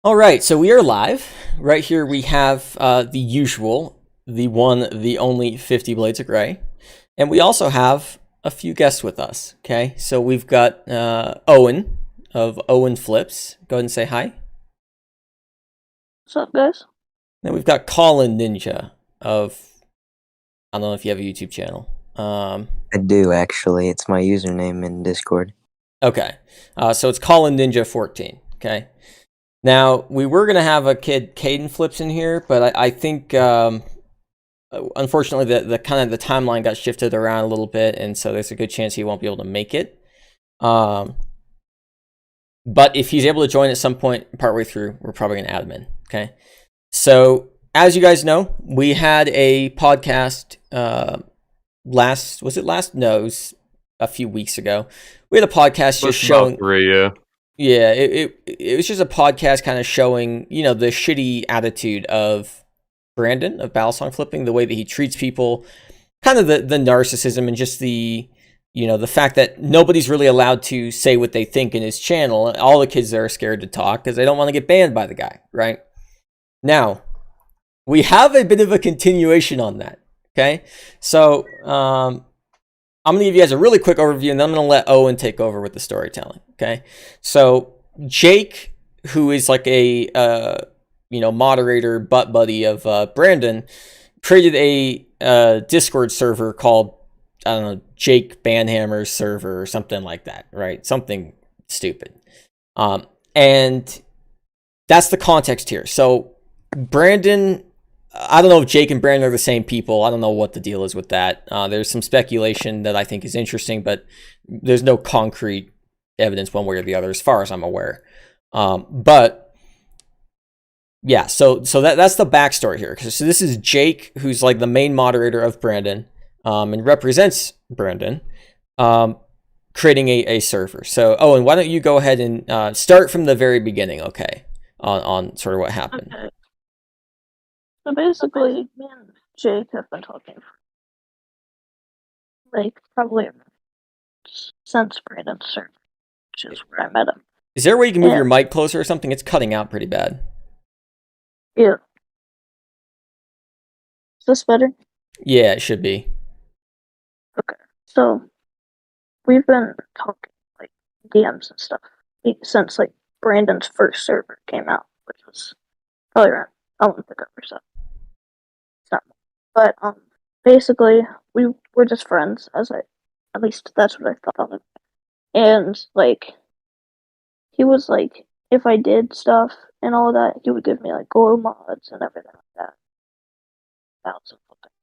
All right, so we are live. Right here we have the usual, the one, the only 50 Blades of Gray. And we also have a few guests with us, okay? So we've got Owen of Owen Flips. Go ahead and say hi. What's up, guys? Then we've got Colin Ninja of, I don't know if you have a YouTube channel. I do, actually. It's my username in Discord. Okay, so it's Colin Ninja 14, okay? Now, we were going to have a kid, Caden Flips, in here, but I think unfortunately the kind of the timeline got shifted around a little bit, and so there's a good chance he won't be able to make it. But if he's able to join at some point partway through, we're probably going to add him in. Okay. So as you guys know, we had a podcast a few weeks ago. We had a podcast just showing three, yeah. Yeah, it was just a podcast kind of showing, the shitty attitude of Brandon of Balisong flipping, the way that he treats people, kind of the narcissism and just the fact that nobody's really allowed to say what they think in his channel. All the kids there are scared to talk because they don't want to get banned by the guy, right? Now, we have a bit of a continuation on that, okay? So, I'm going to give you guys a really quick overview, and then I'm going to let Owen take over with the storytelling, okay? So, Jake, who is like a, moderator, butt buddy of Brandon, created a Discord server called, I don't know, Jake Banhammer's server or something like that, right? Something stupid. And that's the context here. So, Brandon, I don't know if Jake and Brandon are the same people. I don't know what the deal is with that. There's some speculation that I think is interesting, but there's no concrete evidence one way or the other, as far as I'm aware. But yeah, so that's the backstory here. So this is Jake, who's like the main moderator of Brandon, and represents Brandon, creating a server. So Owen, why don't you go ahead and start from the very beginning, okay, on sort of what happened. Okay. So basically, me and Jake have been talking probably since Brandon's server, which is where I met him. Is there a way you can move your mic closer or something? It's cutting out pretty bad. Yeah. Is this better? Yeah, it should be. Okay. So we've been talking like DMs and stuff since like Brandon's first server came out, which was probably around a month ago or so. But basically, we were just friends, at least that's what I thought of it. And like, he was like, if I did stuff and all that, he would give me like glow mods and everything like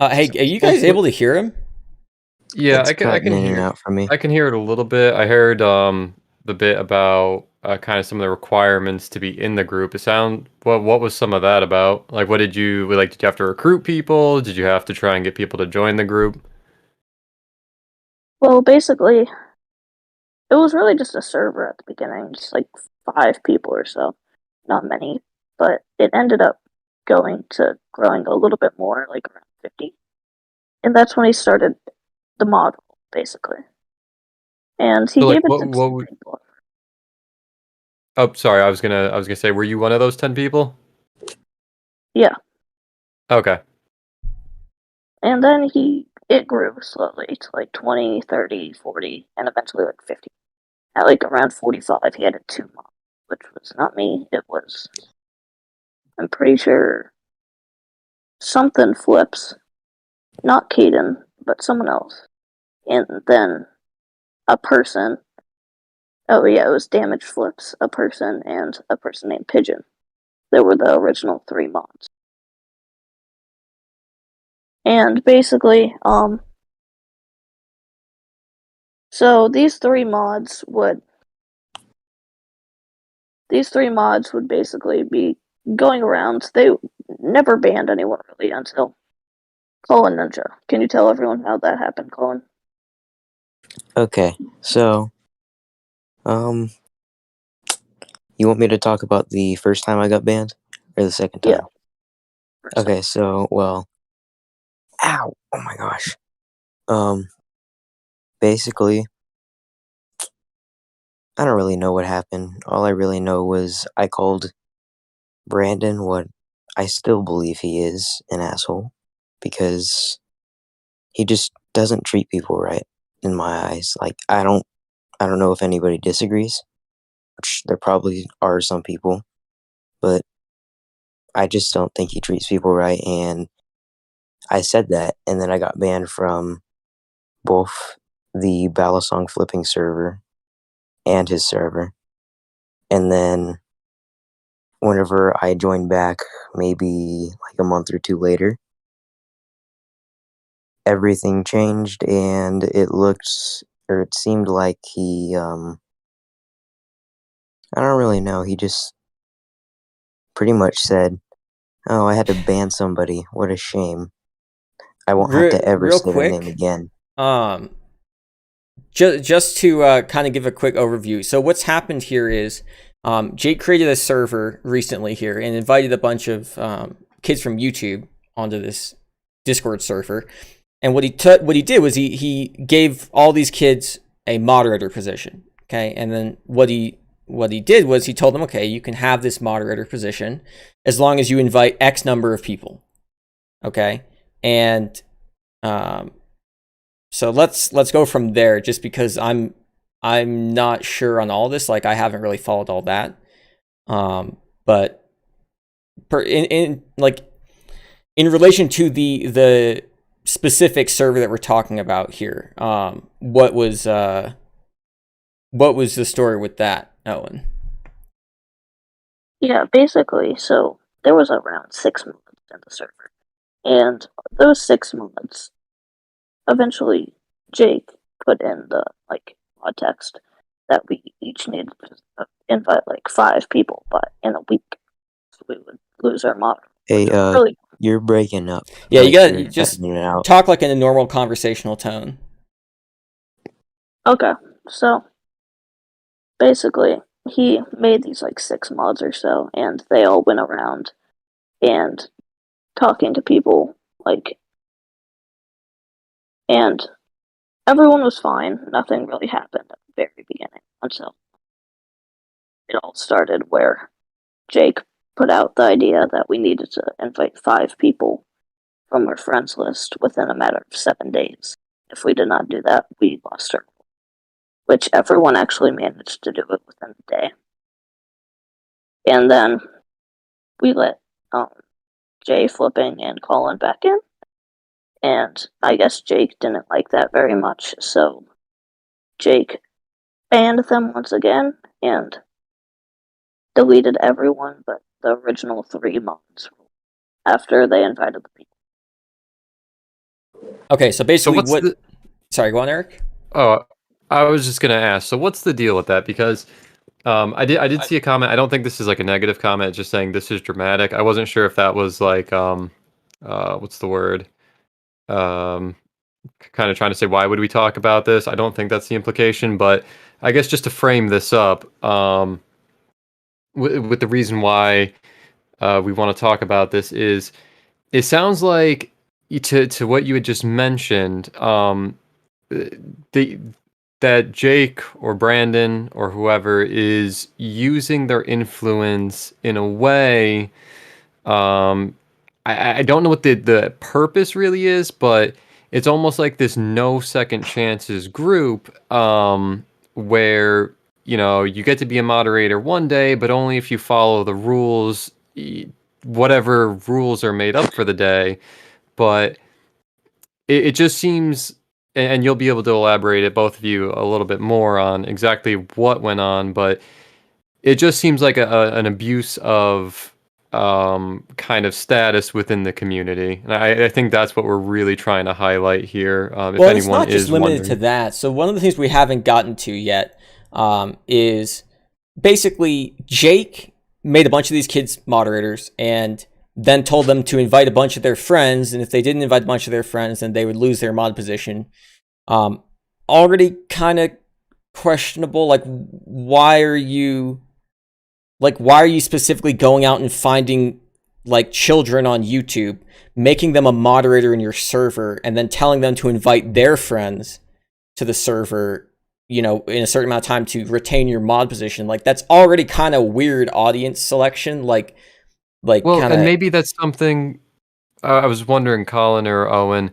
that. Hey, are you guys able to hear him? Yeah, I can hear it out from me. I can hear it a little bit. I heard the bit about kind of some of the requirements to be in the group. What was some of that about? Like, what did you have to recruit people? Did you have to try and get people to join the group? Well, basically, it was really just a server at the beginning, just like 5 people or so, not many, but it ended up growing a little bit more, like around 50, and that's when he started the model, basically, and he gave it to 10 people. Oh, sorry. I was gonna say, were you one of those 10 people? Yeah. Okay. And then it grew slowly to like 20, 30, 40, and eventually like 50. At like around 45, he had 2 mods, which was not me. It was, I'm pretty sure, something Flips, not Caden, but someone else. And then a person. Oh yeah, it was Damage Flips, a person, and a person named Pigeon. They were the original 3 mods. And basically, so these three mods would basically be going around. They never banned anyone really until Colin Ninja. Can you tell everyone how that happened, Colin? Okay, so, you want me to talk about the first time I got banned? Or the second time? Yeah. Okay, so, well, ow, oh my gosh. Basically, I don't really know what happened. All I really know was I called Brandon, what I still believe he is an asshole because he just doesn't treat people right in my eyes. Like I don't know if anybody disagrees, which there probably are some people, but I just don't think he treats people right, and I said that, and then I got banned from both the Balisong flipping server and his server. And then whenever I joined back, maybe like a month or two later, everything changed, and it seemed like he, I don't really know, he just pretty much said, "Oh, I had to ban somebody. What a shame. I won't have to ever Real say their name quick, again." just to kind of give a quick overview. So what's happened here is Jake created a server recently here and invited a bunch of kids from YouTube onto this Discord server. And what he did was he gave all these kids a moderator position. Okay, and then what he did was he told them, okay, you can have this moderator position as long as you invite X number of people. Okay, and so let's go from there, just because I'm not sure on all this. Like I haven't really followed all that. But in relation to the specific server that we're talking about here, what was the story with that, Owen? Yeah, basically, so there was around 6 mods in the server, and those 6 mods, eventually Jake put in the mod text that we each needed to invite 5 people, but in a week, so we would lose our mod. Hey, you're breaking up. Yeah, Like, you gotta you're just cutting it out. talk like in a normal conversational tone. Okay, so basically, he made these 6 mods or so, and they all went around and talking to people, and everyone was fine. Nothing really happened at the very beginning until it all started, where Jake put out the idea that we needed to invite 5 people from our friends list within a matter of 7 days. If we did not do that, we lost our, which everyone actually managed to do it within a day. And then we let Jay flipping and Colin back in, and I guess Jake didn't like that very much, so Jake banned them once again and deleted everyone but the original 3 mods after they invited the people. Okay, so basically, So Sorry, go on, Eric. Oh, I was just gonna ask. So what's the deal with that? Because I did see a comment. I don't think this is like a negative comment, just saying this is dramatic. I wasn't sure if that was like what's the word? Um, kind of trying to say why would we talk about this? I don't think that's the implication, but I guess just to frame this up, with the reason why we want to talk about this is it sounds like to what you had just mentioned, the that Jake or Brandon or whoever is using their influence in a way. I don't know what the purpose really is, but it's almost like this no second chances group, where you get to be a moderator one day, but only if you follow the rules, whatever rules are made up for the day. But it just seems, and you'll be able to elaborate it, both of you, a little bit more on exactly what went on, but it just seems like an abuse of kind of status within the community. And I think that's what we're really trying to highlight here. If Well, it's anyone not just is limited wondering. to that. So one of the things we haven't gotten to yet is basically Jake made a bunch of these kids moderators and then told them to invite a bunch of their friends. And if they didn't invite a bunch of their friends, then they would lose their mod position. Already kind of questionable. Why are you specifically going out and finding children on YouTube, making them a moderator in your server, and then telling them to invite their friends to the server, in a certain amount of time to retain your mod position? That's already kind of weird audience selection. like Well, kind and of. maybe that's something I was wondering, Colin or Owen,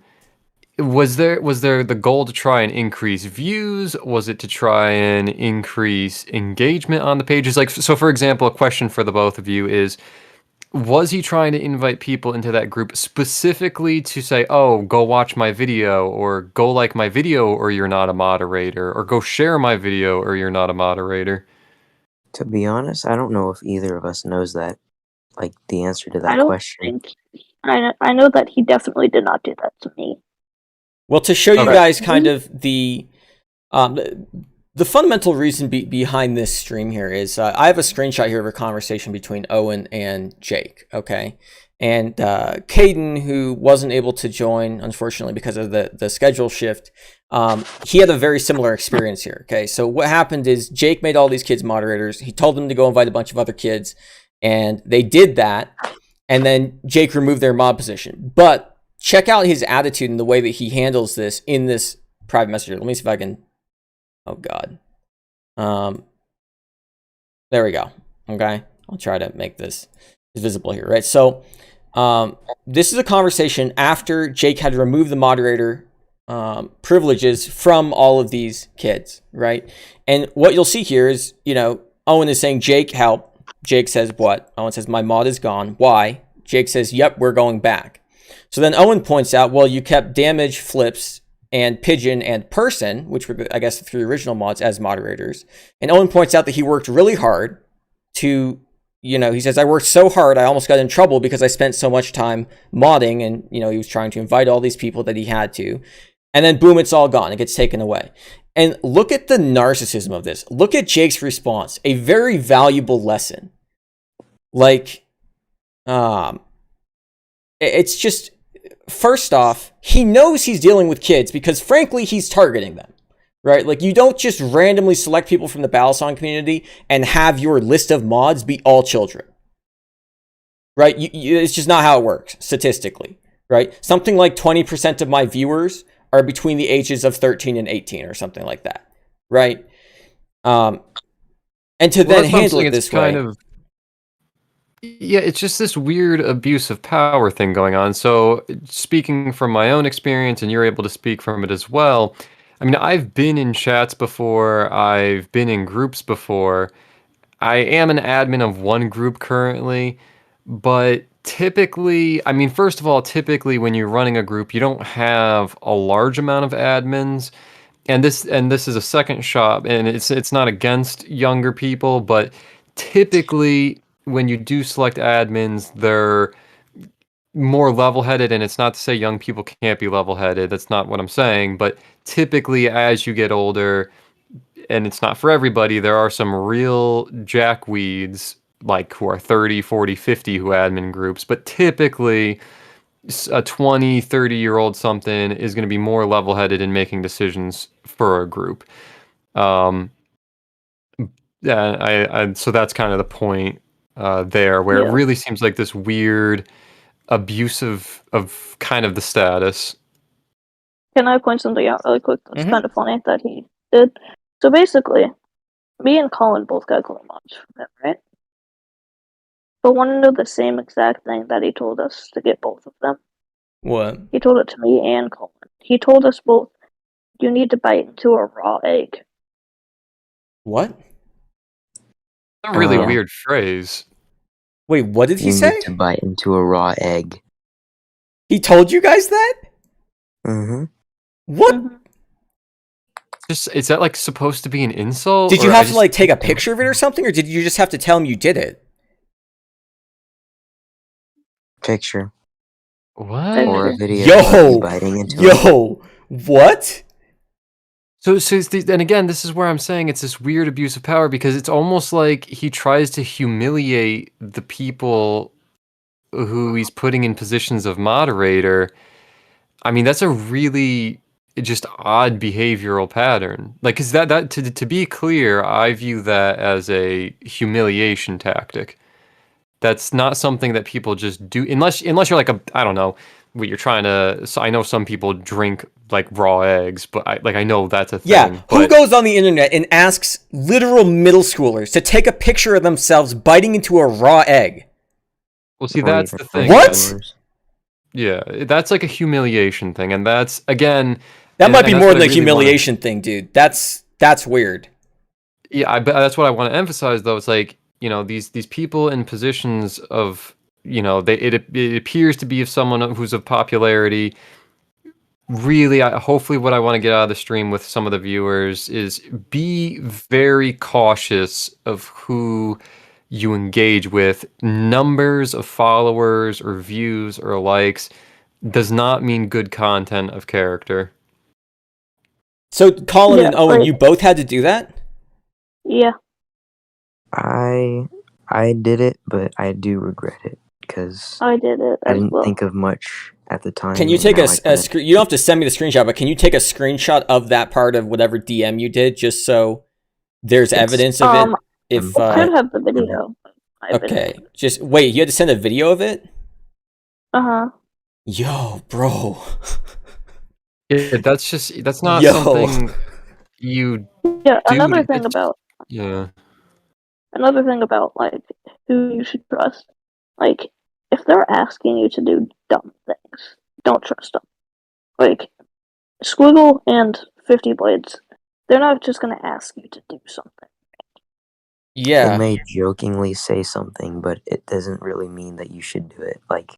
was there the goal to try and increase views? Was it to try and increase engagement on the pages? Like, so for example, a question for the both of you is, was he trying to invite people into that group specifically to say, oh, go watch my video, or go like my video, or you're not a moderator, or go share my video, or you're not a moderator? To be honest, I don't know if either of us knows that, like, the answer to I that don't question. think. I know that he definitely did not do that to me. Well, to show you Okay. guys kind of um, the fundamental reason behind this stream here is I have a screenshot here of a conversation between Owen and Jake, okay? And Caden, who wasn't able to join, unfortunately, because of the schedule shift, he had a very similar experience here, okay? So what happened is Jake made all these kids moderators. He told them to go invite a bunch of other kids, and they did that, and then Jake removed their mod position. But check out his attitude and the way that he handles this in this private messenger. Let me see if I can... Oh, God. There we go. Okay. I'll try to make this visible here, right? So this is a conversation after Jake had removed the moderator privileges from all of these kids, right? And what you'll see here is, Owen is saying, Jake, help. Jake says, what? Owen says, my mod is gone. Why? Jake says, yep, we're going back. So then Owen points out, well, you kept damage, flips, and pigeon and person, which were, I guess, the 3 original mods as moderators. And Owen points out that he worked really hard to, he says, I worked so hard, I almost got in trouble because I spent so much time modding, and, he was trying to invite all these people that he had to. And then boom, it's all gone. It gets taken away. And look at the narcissism of this. Look at Jake's response. A very valuable lesson. Like, it's just, first off, he knows he's dealing with kids because, frankly, he's targeting them, right? Like, you don't just randomly select people from the Balisong community and have your list of mods be all children, right? It's just not how it works statistically, right? Something like 20% of my viewers are between the ages of 13 and 18 or something like that, right? And to then handle it this way. Yeah, it's just this weird abuse of power thing going on. So, speaking from my own experience, and you're able to speak from it as well, I mean, I've been in chats before, I've been in groups before. I am an admin of one group currently, but typically, I mean, first of all, typically when you're running a group, you don't have a large amount of admins. And this is a second shot, and it's not against younger people, but typically when you do select admins, they're more level-headed, and it's not to say young people can't be level-headed. That's not what I'm saying, but typically as you get older, and it's not for everybody, there are some real jackweeds, like who are 30, 40, 50 who admin groups, but typically a 20, 30-year-old something is going to be more level-headed in making decisions for a group. Yeah, so that's kind of the point there, where it really seems like this weird abuse of kind of the status. Can I point something out really quick that's kind of funny that he did? So basically, me and Colin both got clone mods from him, right? But want to know the same exact thing that he told us to get both of them? What? He told it to me and Colin. He told us both, you need to bite into a raw egg. What? A really weird phrase. Wait, what did he say? You need to bite into a raw egg. He told you guys that? Mm-hmm. What? Mm-hmm. Is that like supposed to be an insult? Did you have to like take a picture of it or something, or did you just have to tell him you did it? Picture. What? Or a video Yo! of you biting into it. Yo! What? So and again, this is where I'm saying it's this weird abuse of power, because it's almost like he tries to humiliate the people who he's putting in positions of moderator. I mean, that's a really just odd behavioral pattern. Like, is that to be clear, I view that as a humiliation tactic. That's not something that people just do unless you're like I don't know what you're trying to. So I know some people drink like raw eggs, but I know that's a thing. Yeah, who goes on the internet and asks literal middle schoolers to take a picture of themselves biting into a raw egg? Well, see, or that's even the thing. What? followers. Yeah, that's like a humiliation thing, and that's again. That and, might and be that's more what than I a really wanna- humiliation thing, dude. That's weird. Yeah, that's what I want to emphasize, though. It's like, these people in positions of, it appears to be of someone who's of popularity. Really, hopefully, what I want to get out of the stream with some of the viewers is be very cautious of who you engage with. Numbers of followers or views or likes does not mean good content of character. So Colin Yeah, and Owen, like- you both had to do that? Yeah, I did it, but I do regret it because I did it I as didn't well. think of much at the time. Can you and take now a I kinda- screen? You don't have to send me the screenshot, but can you take a screenshot of that part of whatever DM you did, just so there's evidence of it? If I could have the video. okay, just wait. You had to send a video of it. Uh-huh. Yo, bro. Yeah, that's not Yo. something you Yeah, do. another thing about like who you should trust. Like, if they're asking you to do dumb things, don't trust them. Like, Squiggle and 50 Blades, they're not just gonna ask you to do something. They Yeah. may jokingly say something, but it doesn't really mean that you should do it. Like,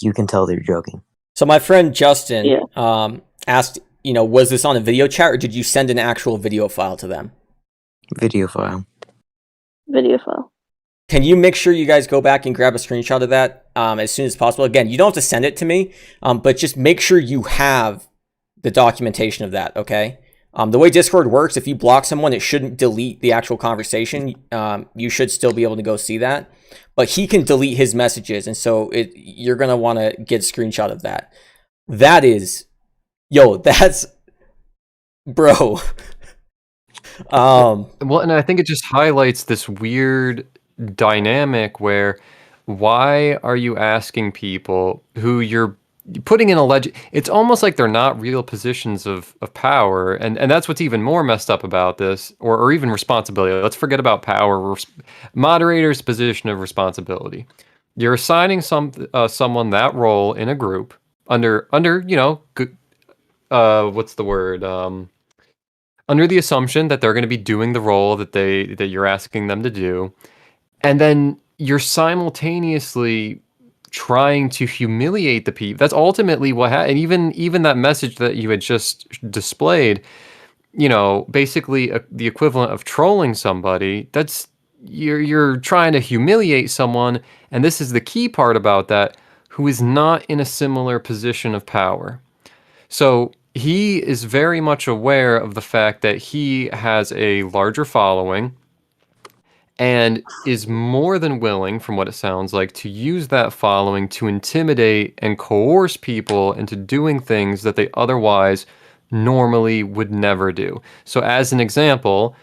you can tell they're joking. So my friend Justin Yeah. asked, was this on a video chat or did you send an actual video file to them? Video file. Video file. Can you make sure you guys go back and grab a screenshot of that as soon as possible? Again, you don't have to send it to me, but just make sure you have the documentation of that, okay? The way Discord works, if you block someone, it shouldn't delete the actual conversation. You should still be able to go see that. But he can delete his messages, and so you're going to want to get a screenshot of that. That is... Yo, that's... Bro. Well, and I think it just highlights this weird dynamic where why are you asking people who you're putting in it's almost like they're not real positions of power, and that's what's even more messed up about this, or even responsibility. Let's forget about power. Moderator's position of responsibility. You're assigning someone that role in a group under what's the word, under the assumption that they're going to be doing the role that you're asking them to do, and then you're simultaneously trying to humiliate the people. That's ultimately what happened. And even that message that you had just displayed, basically the equivalent of trolling somebody. That's you're trying to humiliate someone, and this is the key part about that, who is not in a similar position of power. So he is very much aware of the fact that he has a larger following and is more than willing, from what it sounds like, to use that following to intimidate and coerce people into doing things that they otherwise normally would never do. So as an example,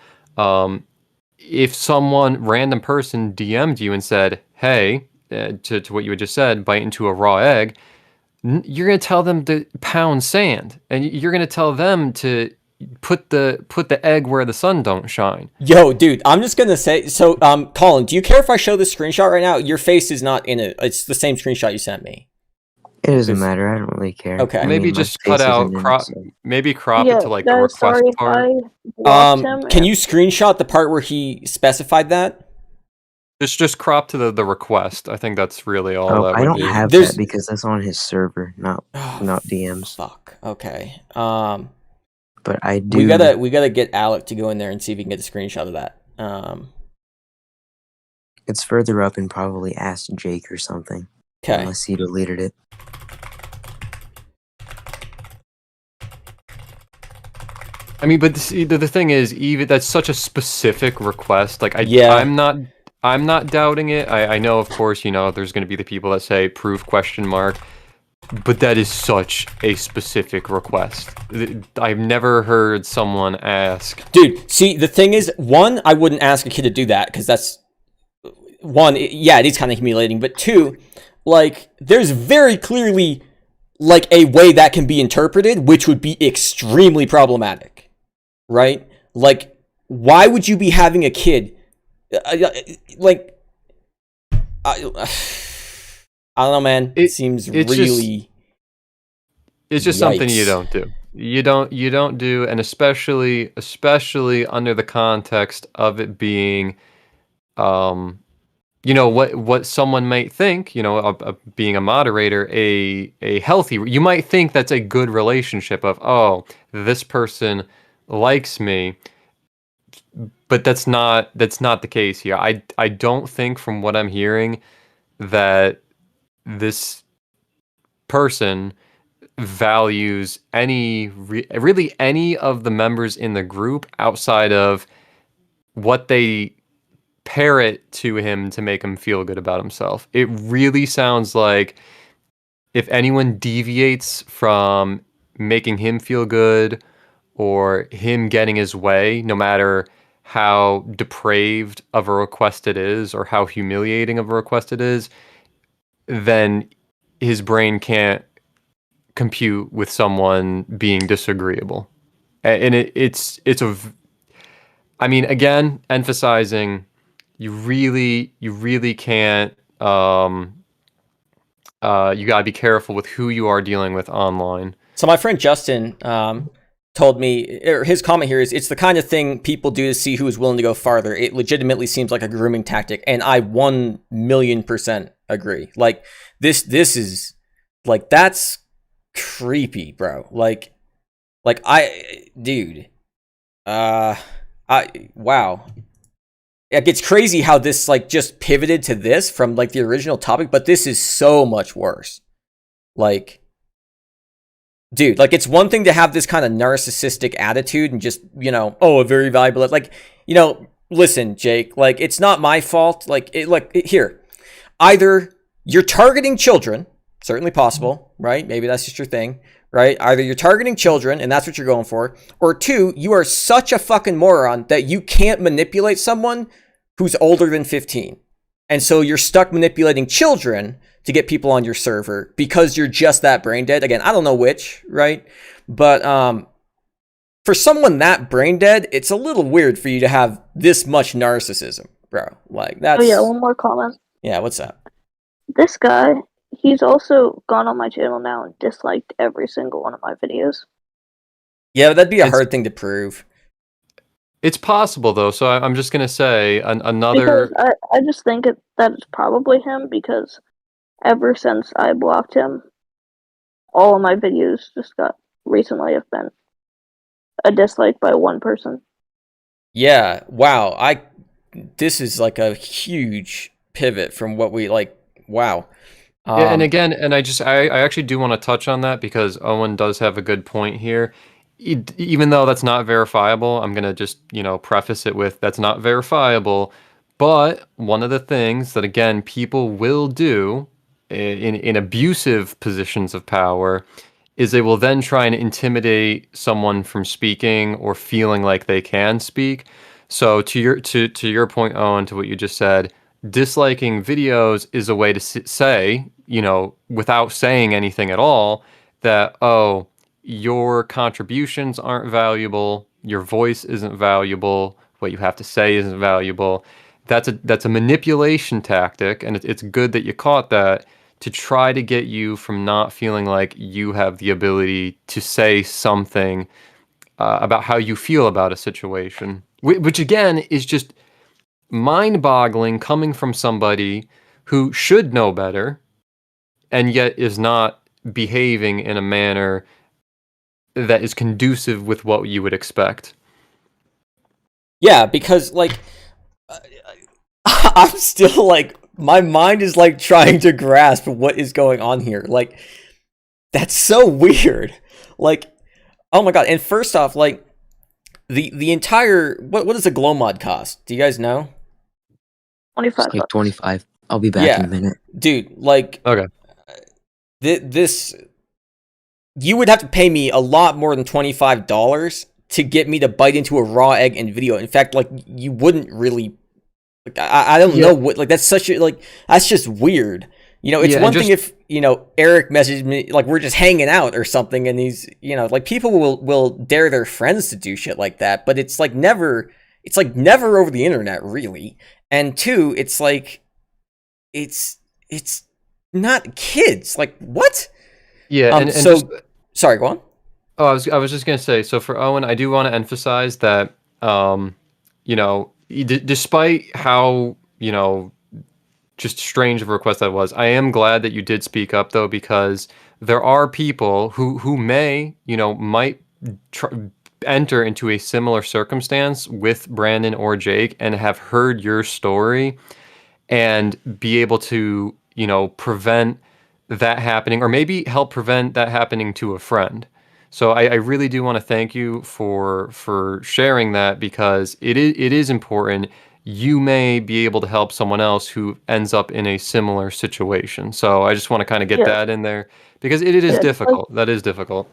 if random person DM'd you and said, hey, to what you had just said, bite into a raw egg, you're going to tell them to pound sand, and you're going to tell them to put the egg where the sun don't shine. Yo, dude, I'm just gonna say. So, Colin, do you care if I show this screenshot right now? Your face is not in it. It's the same screenshot you sent me. It doesn't matter. I don't really care. Okay. Maybe just cut out maybe crop it to like the guys, request sorry if part. I blocked him. Can you screenshot the part where he specified that? Just crop to the request. I think that's really all that I would don't be. have that because that's on his server, not DMs. Fuck. Okay. But I do. We gotta get Alec to go in there and see if he can get a screenshot of that. It's further up and probably Ask Jake or something. Okay. Unless he deleted it. I mean, but the thing is, even that's such a specific request. Like, I'm not doubting it. I know, of course, there's going to be the people that say proof ? But that is such a specific request. I've never heard someone ask. Dude, see, the thing is, one, I wouldn't ask a kid to do that because that's one. It is kind of humiliating. But two, like, there's very clearly like a way that can be interpreted, which would be extremely problematic, right? Like, why would you be having a kid like I don't know, man. It seems it's really. It's just something you don't do. You don't do, and especially under the context of it being, what someone might think, being a moderator, a healthy. You might think that's a good relationship of, oh, this person likes me, but that's not the case here. I don't think, from what I'm hearing, that this person values really any of the members in the group outside of what they parrot to him to make him feel good about himself. It really sounds like if anyone deviates from making him feel good or him getting his way, no matter how depraved of a request it is or how humiliating of a request it is, then his brain can't compute with someone being disagreeable. And I mean, again, emphasizing you really can't, you gotta be careful with who you are dealing with online. So my friend Justin told me, or his comment here is, it's the kind of thing people do to see who is willing to go farther. It legitimately seems like a grooming tactic, and I 1,000,000% agree. Like this is like, that's creepy, bro. Like dude, wow. Like, it's crazy how this like just pivoted to this from like the original topic, but this is so much worse. Like, dude, like, it's one thing to have this kind of narcissistic attitude and just, oh, a very valuable, like, listen, Jake, like, it's not my fault. Here, either you're targeting children, certainly possible, right? Maybe that's just your thing, right? Either you're targeting children and that's what you're going for, or two, you are such a fucking moron that you can't manipulate someone who's older than 15. And so you're stuck manipulating children to get people on your server because you're just that brain dead. Again, I don't know which, right? But for someone that brain dead, it's a little weird for you to have this much narcissism, bro. Like, that's... Oh yeah, one more comment. Yeah, what's up? This guy, he's also gone on my channel now and disliked every single one of my videos. Yeah, that'd be a hard thing to prove. It's possible, though, so I'm just going to say another... Because I just think that it's probably him, because ever since I blocked him, all of my videos recently have been a dislike by one person. Yeah, wow. This is like a huge pivot from what we like. Wow. Yeah, and again, and I actually do want to touch on that because Owen does have a good point here. Even though that's not verifiable, I'm going to just, preface it with that's not verifiable. But one of the things that, again, people will do in abusive positions of power is they will then try and intimidate someone from speaking or feeling like they can speak. So to your point, Owen, to what you just said, disliking videos is a way to say, without saying anything at all, that, oh, your contributions aren't valuable, your voice isn't valuable, what you have to say isn't valuable. That's a manipulation tactic, and it's good that you caught that, to try to get you from not feeling like you have the ability to say something about how you feel about a situation, which again is just mind-boggling coming from somebody who should know better and yet is not behaving in a manner that is conducive with what you would expect. Yeah, because like I'm still like, my mind is like trying to grasp what is going on here. Like, that's so weird. Like, oh my god. And first off, like, the entire what does a glow mod cost? Do you guys know? 25. It's like 25. I'll be back in a minute. Dude, like, okay. This, you would have to pay me a lot more than $25 to get me to bite into a raw egg in video. In fact, like, you wouldn't really, like, I don't know what, like, that's such a, like, that's just weird. It's one thing if, Eric messaged me, like, we're just hanging out or something, and he's, like, people will dare their friends to do shit like that, but it's like never over the internet, really. and two, it's like it's not kids. Like what? Yeah, and So just sorry, go on. oh, I was just gonna say. So for Owen, I do want to emphasize that you know, despite how just strange of a request that was, I am glad that you did speak up though, because there are people who may might tr- enter into a similar circumstance with Brandon or Jake and have heard your story and be able to, prevent that happening or maybe help prevent that happening to a friend. So I really do want to thank you for sharing that because it is important. You may be able to help someone else who ends up in a similar situation. So I just want to kind of get Yeah, that in there because it is yeah, difficult. That is difficult.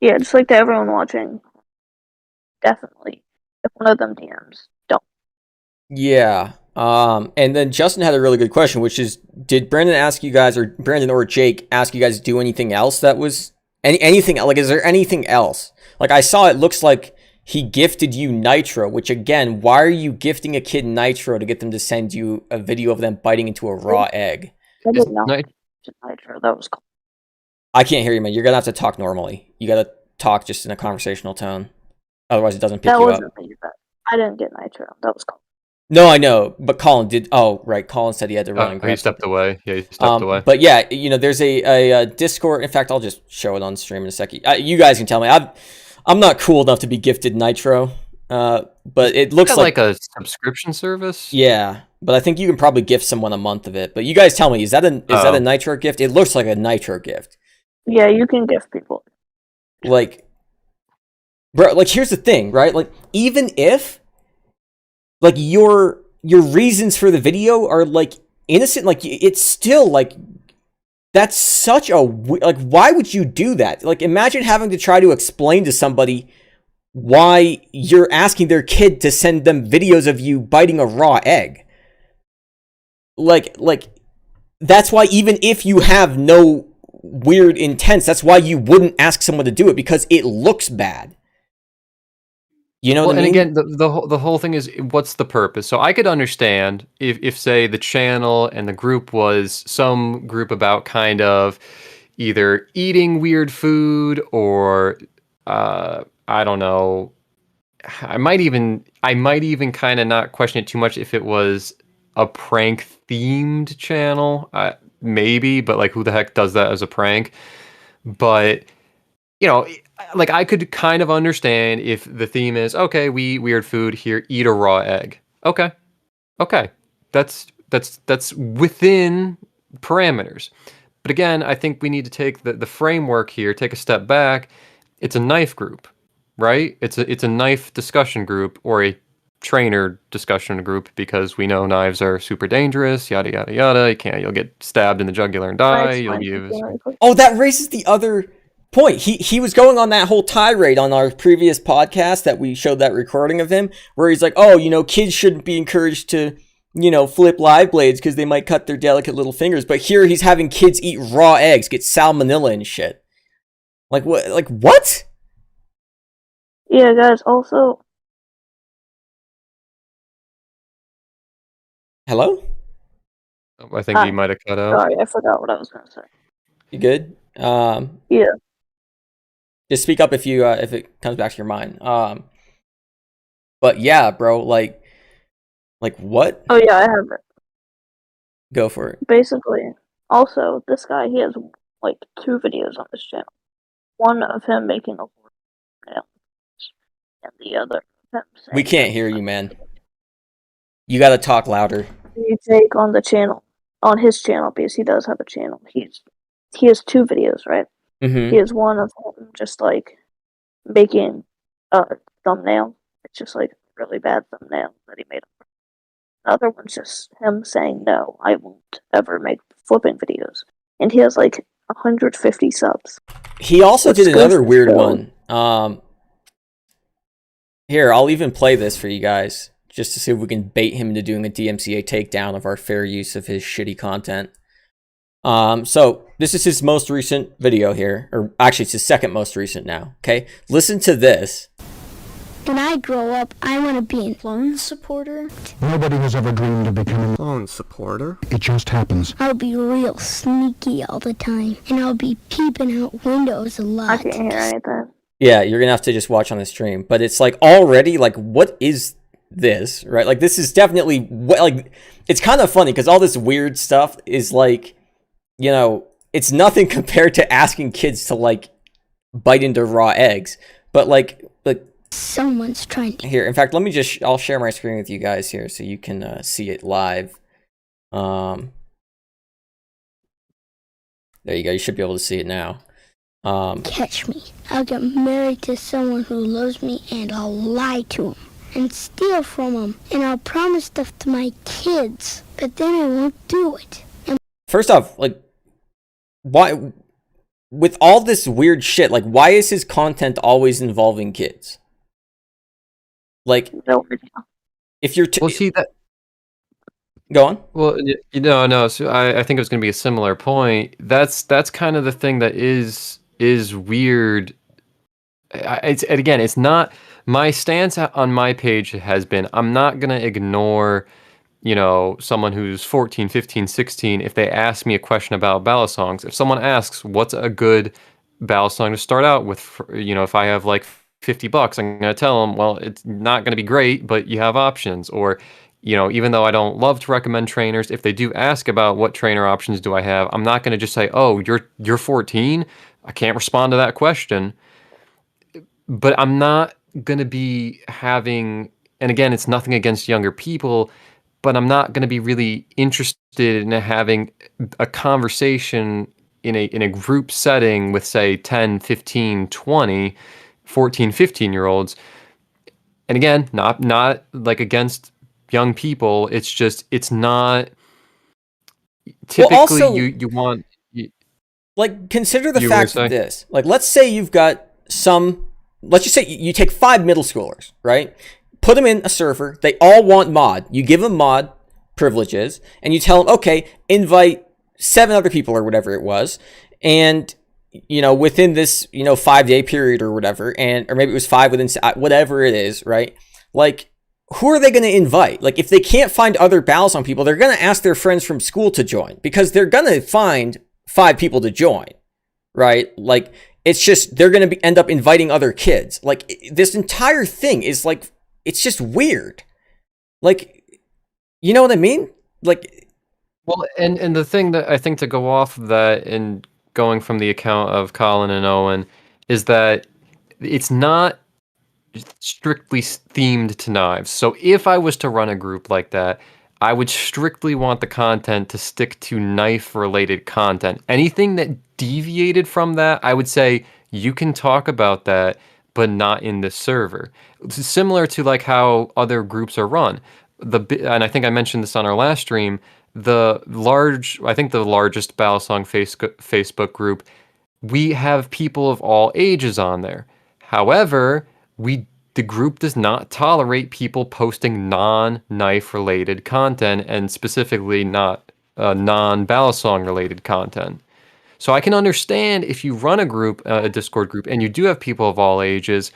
just like to everyone watching, definitely, if one of them DMs, don't. Yeah. And then Justin had a really good question, which is, did Brandon ask you guys, or Brandon or Jake ask you guys to do anything else that was anything? Like, is there anything else? Like, I saw it looks like he gifted you Nitro, which again, why are you gifting a kid Nitro to get them to send you a video of them biting into a raw egg? I Is did not Nit- Nitro. That was cool. I can't hear you, man. You're gonna have to talk normally. You gotta talk just in a conversational tone. Otherwise, it doesn't pick That you up. wasn't me, but I didn't get Nitro. That was cool. No, I know, but Colin did. Oh, right. Colin said he had to run and he grab stepped something. away. Yeah, he stepped away. But yeah, there's a Discord. In fact, I'll just show it on stream in a second. You guys can tell me. I'm not cool enough to be gifted Nitro. But it looks Got like like a subscription service. yeah. But I think you can probably gift someone a month of it. But you guys tell me, is that a Nitro gift? It looks like a Nitro gift. Yeah, you can gift people. Like, bro, like here's the thing, right? Like even if like your reasons for the video are like innocent, like it's still like that's such a like why would you do that? Like imagine having to try to explain to somebody why you're asking their kid to send them videos of you biting a raw egg. Like that's why even if you have no weird intents, that's why you wouldn't ask someone to do it because it looks bad. You know what I mean? And again, the whole thing is what's the purpose? So I could understand if say the channel and the group was some group about kind of either eating weird food or I don't know. I might even kind of not question it too much if it was a prank themed channel. Maybe, but like who the heck does that as a prank? But like I could kind of understand if the theme is okay, we eat weird food here, eat a raw egg. Okay, that's within parameters. But again, I think we need to take the framework here, take a step back. It's a knife group, right? It's a knife discussion group or a trainer discussion group because we know knives are super dangerous. Yada yada yada. You'll get stabbed in the jugular and die. You'll use. Oh, that raises the other point. He was going on that whole tirade on our previous podcast that we showed that recording of him where he's like, oh, kids shouldn't be encouraged to, flip live blades because they might cut their delicate little fingers. But here he's having kids eat raw eggs, get salmonella and shit. Like what? Like what? Yeah, guys, also... Hello? I think he might have cut out. Sorry, I forgot what I was going to say. You good? Yeah. Just speak up if it comes back to your mind. But yeah, bro, like what? Oh, yeah, I have it. Go for it. Basically, also, this guy, he has, like, 2 videos on his channel. One of him making a nail, and the other of him saying... We can't hear you, man. You gotta talk louder. You take on the channel, on his channel, because he does have a channel. He has 2 videos, right? Mm-hmm. He has one of him just, like, making a thumbnail. It's just, like, a really bad thumbnail that he made. Another one's just him saying, no, I won't ever make flipping videos. And he has, like, 150 subs. He also did another weird one. Here, I'll even play this for you guys, just to see if we can bait him into doing a DMCA takedown of our fair use of his shitty content. So this is his most recent video here, or actually it's his second most recent now. Okay, listen to this. When I grow up, I want to be a lone supporter. Nobody has ever dreamed of becoming a lone supporter. It just happens. I'll be real sneaky all the time, and I'll be peeping out windows a lot. I can't hear anything. Yeah, you're gonna have to just watch on the stream. But it's like already like, what is this, right? Like this is definitely like, it's kind of funny because all this weird stuff is like, you know, it's nothing compared to asking kids to like bite into raw eggs. But like someone's trying to. Here, in fact, I'll share my screen with you guys here so you can see it live. There you go. You should be able to see it now. Catch me. I'll get married to someone who loves me, and I'll lie to him and steal from him, and I'll promise stuff to my kids, but then I won't do it. First off, like, why, with all this weird shit, like, why is his content always involving kids? Like, if you're well, see that. Go on. Well, no. So I think it was going to be a similar point. That's kind of the thing that is weird. It's not my stance on my page has been I'm not going to ignore, someone who's 14, 15, 16 if they ask me a question about Balisongs. If someone asks what's a good Balisong to start out with, if I have like $50, I'm going to tell them, well, it's not going to be great, but you have options. Or, even though I don't love to recommend trainers, if they do ask about what trainer options do I have, I'm not going to just say, oh, you're 14. I can't respond to that question. But I'm not going to be having, and again, it's nothing against younger people, but I'm not going to be really interested in having a conversation in a group setting with, say, 10, 15, 20, 14, 15-year-olds. And again, not like against young people. It's just, it's not typically well, also, you want... like, consider the fact of this. Like, let's say you've got let's just say you take 5 middle schoolers, right? Put them in a server. They all want mod. You give them mod privileges, and you tell them, okay, invite 7 other people or whatever it was. And, within this, 5-day period or whatever, or maybe it was 5 within, whatever it is, right? Like, who are they going to invite? Like, if they can't find other Balisong people, they're going to ask their friends from school to join because they're going to find 5 people to join, right? Like, it's just, they're going to end up inviting other kids. Like, this entire thing is like, it's just weird. Like, you know what I mean? Like, well, and the thing that I think to go off of that and going from the account of Colin and Owen is that it's not strictly themed to knives. So if I was to run a group like that, I would strictly want the content to stick to knife-related content. Anything that deviated from that, I would say you can talk about that, but not in this server. It's similar to like how other groups are run. And I think I mentioned this on our last stream, the largest Balisong Facebook group, we have people of all ages on there. However, the group does not tolerate people posting non-knife related content, and specifically not non-Balisong related content. So I can understand if you run a group, a Discord group, and you do have people of all ages,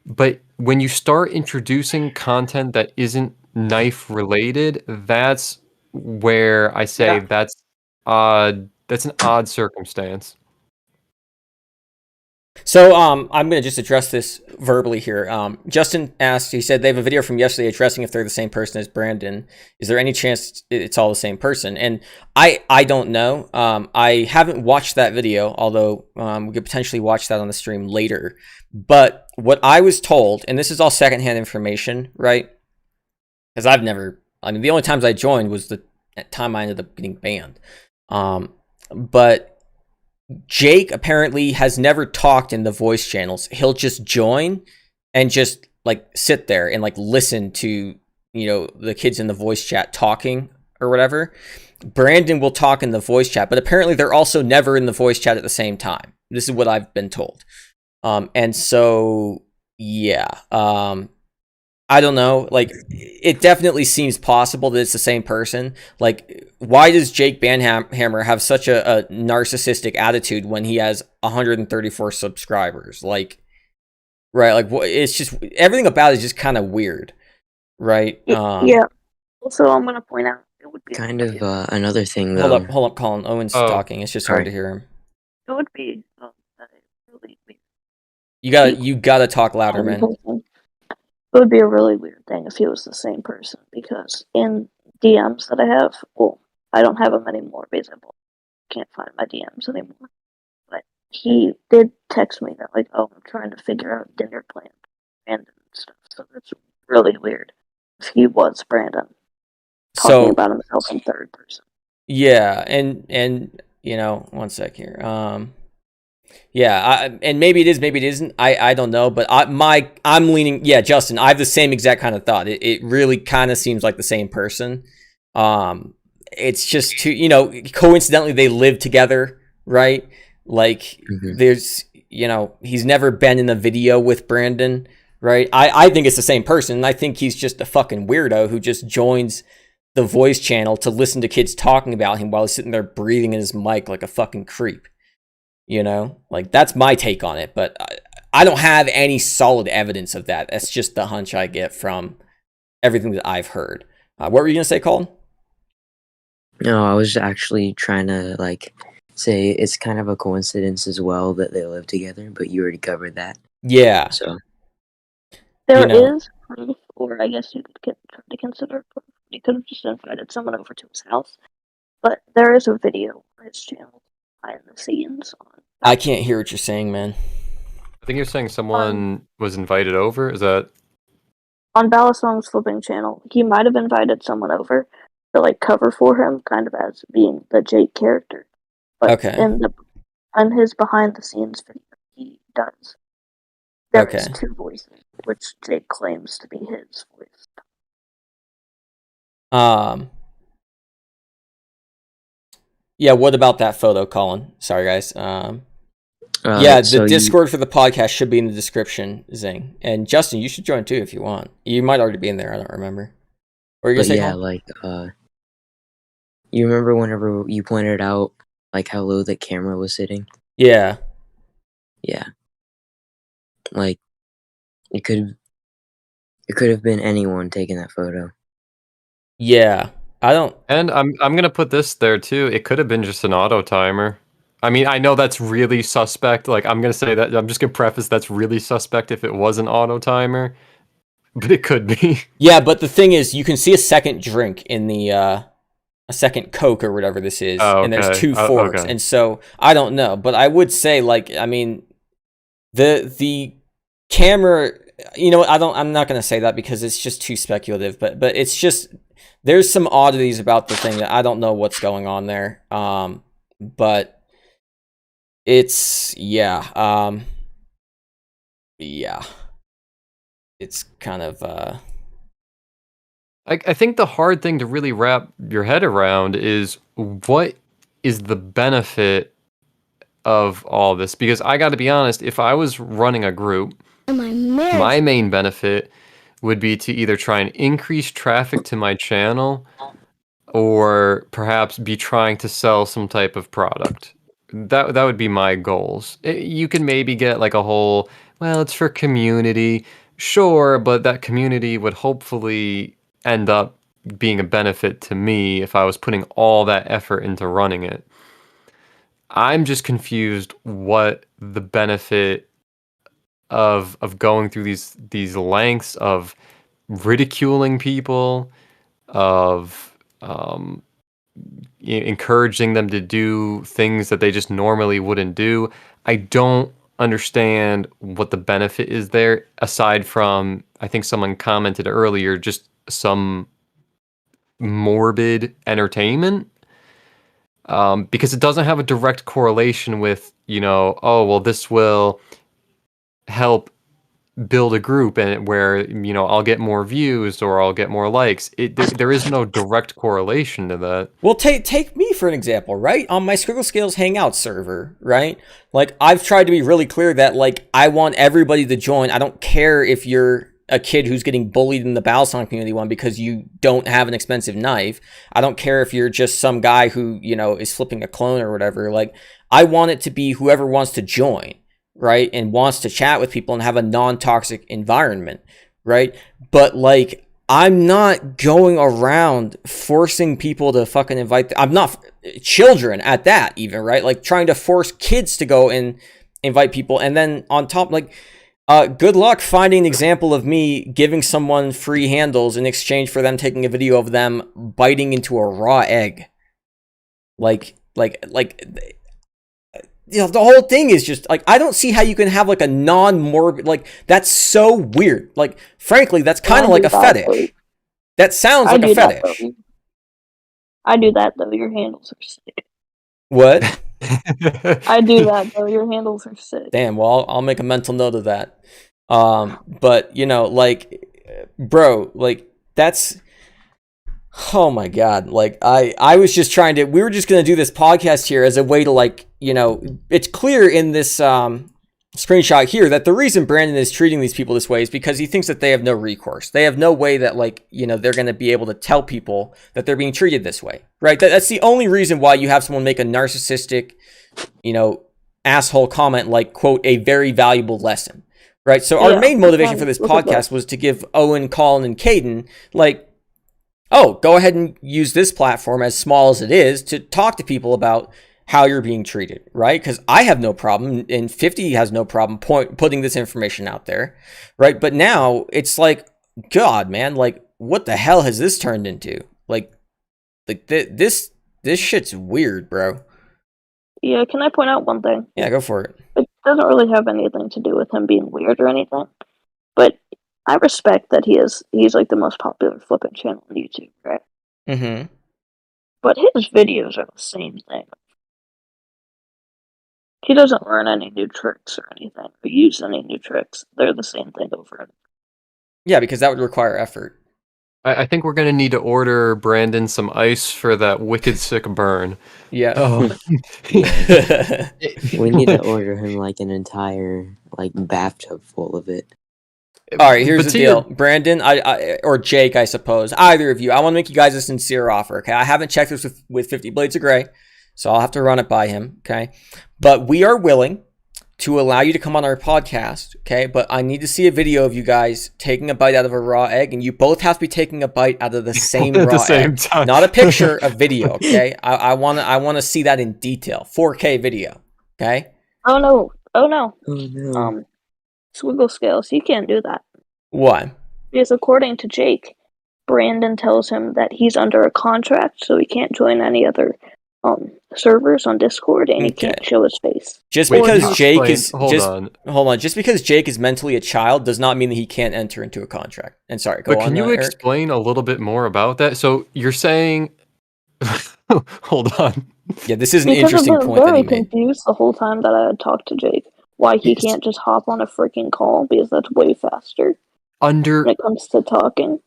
but when you start introducing content that isn't knife related, that's where I say that's odd. That's an odd circumstance. so I'm going to just address this verbally here. Justin asked, he said they have a video from yesterday addressing if they're the same person as Brandon. Is there any chance it's all the same person? And I don't know. I haven't watched that video, although we could potentially watch that on the stream later. But what I was told, and this is all secondhand information, right? Because the only times I joined was the time I ended up getting banned. But Jake apparently has never talked in the voice channels. He'll just join and just like sit there and like listen to, the kids in the voice chat talking or whatever. Brandon will talk in the voice chat, but apparently they're also never in the voice chat at the same time. This is what I've been told. And so, yeah, I don't know. Like, it definitely seems possible that it's the same person. Like, why does Jake Banhammer have such a narcissistic attitude when he has 134 subscribers? Like, right? Like, it's just everything about it is just kind of weird, right? Yeah. Also, I'm gonna point out it would be Kind of another thing Hold though. up, Colin. Owen's Oh, talking. It's just hard sorry. to hear him. it would be a really weird You gotta talk louder, man. person. It would be a really weird thing if he was the same person, because in DMs that I have, well, I don't have them anymore because I can't find my DMs anymore. But he did text me that, like, oh, I'm trying to figure out dinner plan and stuff. So that's really weird. If he was Brandon talking So about himself in third person. yeah, and you know, one sec here. Yeah, and maybe it is, maybe it isn't. I don't know, but I'm leaning. Yeah, Justin, I have the same exact kind of thought. It really kind of seems like the same person. It's just too, you know, coincidentally they live together, right? Like there's, you know, he's never been in a video with Brandon, right? I think it's the same person. And I think he's just a fucking weirdo who just joins the voice channel to listen to kids talking about him while he's sitting there breathing in his mic like a fucking creep. You know, like that's my take on it, but I don't have any solid evidence of that. That's just the hunch I get from everything that I've heard. What were you gonna say, Colin? No, I was actually trying to like say it's kind of a coincidence as well that they live together, but you already covered that. Yeah. So There know. is proof, or I guess you could try to consider proof. He could have just invited someone over to his house. But there is a video on his channel behind the scenes on. I can't hear what you're saying, man. I think you're saying someone was invited over. Is that? On Balisong's flipping channel, he might have invited someone over to like cover for him, kind of as being the Jake character. But Okay. in his behind the scenes video, he does. There's Okay. two voices, which Jake claims to be his voice. Yeah, what about that photo, Colin? Sorry, guys. The so Discord for the podcast should be in the description, Zing. And Justin, you should join too if you want. You might already be in there. I don't remember. What are you gonna say, yeah, Colin? like you remember whenever you pointed out like how low the camera was sitting? Yeah. Yeah. Like it could have been anyone taking that photo. Yeah. I don't. And I'm gonna put this there too. It could have been just an auto timer. I mean, I know that's really suspect. Like, I'm gonna say that. I'm just gonna preface that's really suspect if it was an auto timer, but it could be. Yeah, but the thing is, you can see a second drink in the a second Coke or whatever this is, Oh, and there's okay. two forks, Okay. and so I don't know, but I would say, like, I mean, the camera, you know, I'm not gonna say that because it's just too speculative, but it's just there's some oddities about the thing that I don't know what's going on there, but it's yeah, it's kind of I think the hard thing to really wrap your head around is what is the benefit of all this? Because I got to be honest, if I was running a group, my main benefit would be to either try and increase traffic to my channel or perhaps be trying to sell some type of product. That would be my goals. You can maybe get like a whole, well, it's for community. Sure, but that community would hopefully end up being a benefit to me if I was putting all that effort into running it. I'm just confused what the benefit of going through these lengths of ridiculing people, of encouraging them to do things that they just normally wouldn't do. I don't understand what the benefit is there, aside from, I think someone commented earlier, just some morbid entertainment. Because it doesn't have a direct correlation with, oh, well, this will help build a group and where, I'll get more views or I'll get more likes. There is no direct correlation to that. Well, take me for an example, right? On my Scriggle Scales Hangout server, right? Like, I've tried to be really clear that, like, I want everybody to join. I don't care if you're a kid who's getting bullied in the Balisong community one because you don't have an expensive knife. I don't care if you're just some guy who, is flipping a clone or whatever. Like, I want it to be whoever wants to join, right? And wants to chat with people and have a non-toxic environment, right? But like, I'm not going around forcing people to fucking invite. I'm not children at that even, right? Like trying to force kids to go and invite people. And then on top, like, good luck finding an example of me giving someone free handles in exchange for them taking a video of them biting into a raw egg. Like, you know, the whole thing is just like, I don't see how you can have like a non-morbid, like, that's so weird. Like, frankly, that's kind of like a fetish. That sounds like a fetish. I do that though. Your handles are sick. What? I do that though. Your handles are sick. Damn, well, I'll make a mental note of that. But, you know, like, bro, like, that's, oh my God. Like, I was just trying to, we were just going to do this podcast here as a way to, like, you know, it's clear in this screenshot here that the reason Brandon is treating these people this way is because he thinks that they have no recourse. They have no way that, like, you know, they're going to be able to tell people that they're being treated this way, right? That's the only reason why you have someone make a narcissistic, you know, asshole comment like, quote, a very valuable lesson, right? So our main motivation for this podcast was to give Owen, Colin, and Caden, like, oh, go ahead and use this platform, as small as it is, to talk to people about how you're being treated, right? Because I have no problem, and 50 has no problem putting this information out there, right? But now it's like, God, man, like, what the hell has this turned into? Like this shit's weird, bro. Yeah, can I point out one thing? Yeah, go for it. It doesn't really have anything to do with him being weird or anything, but I respect that he's like the most popular flipping channel on YouTube, right? Mm-hmm. But his videos are the same thing. He doesn't learn any new tricks or anything, or use any new tricks. They're the same thing over and over. Yeah, because that would require effort. I think we're gonna need to order Brandon some ice for that wicked sick burn. Yeah. Oh. We need to order him like an entire like bathtub full of it. All right, here's the deal, Brandon, I or Jake, I suppose, either of you. I want to make you guys a sincere offer. Okay, I haven't checked this with 50 Blades of Gray, so I'll have to run it by him. Okay, but we are willing to allow you to come on our podcast. Okay, but I need to see a video of you guys taking a bite out of a raw egg, and you both have to be taking a bite out of the same raw egg, time. Not a picture, a video. Okay, I want to see that in detail, 4K video. Okay. Oh no. Swiggle scales. He can't do that. Why? Because according to Jake, Brandon tells him that he's under a contract, so he can't join any other servers on Discord, and he can't show his face. Just because Jake is Just because Jake is mentally a child does not mean that he can't enter into a contract. And sorry, go on. But can you explain a little bit more about that? So you're saying, hold on. Yeah, this is an interesting point that he made. I'm very confused the whole time that I had talked to Jake. Why he can't just hop on a freaking call, because that's way faster. When it comes to talking.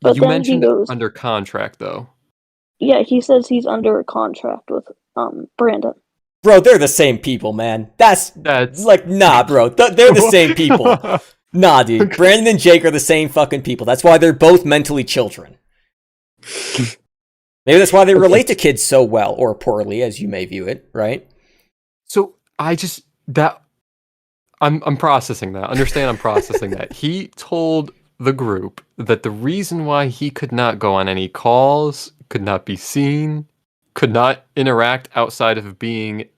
But you mentioned under contract, though. Yeah, he says he's under a contract with Brandon. Bro, they're the same people, man. That's like, nah, bro. They're the same people. Nah, dude. Brandon and Jake are the same fucking people. That's why they're both mentally children. Maybe that's why they relate to kids so well, or poorly, as you may view it, right? So I'm processing that. Understand, I'm processing that. He told the group that the reason why he could not go on any calls, could not be seen, could not interact outside of being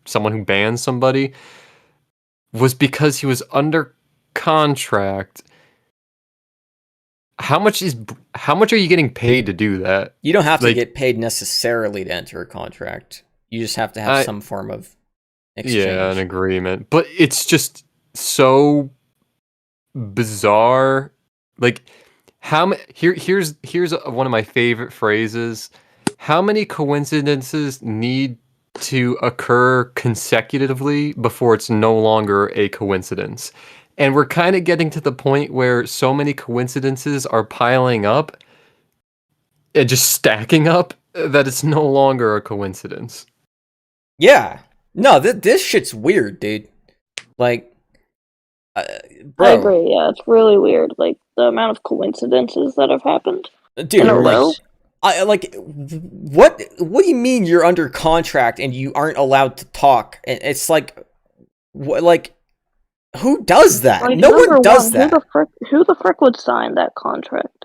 someone who bans somebody, was because he was under contract. How much are you getting paid to do that? You don't have to get paid necessarily to enter a contract. You just have to have some form of exchange. Yeah, an agreement. But it's just so bizarre. Like, here's one of my favorite phrases. How many coincidences need to occur consecutively before it's no longer a coincidence? And we're kind of getting to the point where so many coincidences are piling up and just stacking up that it's no longer a coincidence. Yeah. No, this shit's weird, dude. Like, bro. I agree, yeah, it's really weird. Like, the amount of coincidences that have happened dude, in a row. I like what do you mean you're under contract and you aren't allowed to talk? And it's like what like who does that? Like, No number one does one, that. who the frick would sign that contract?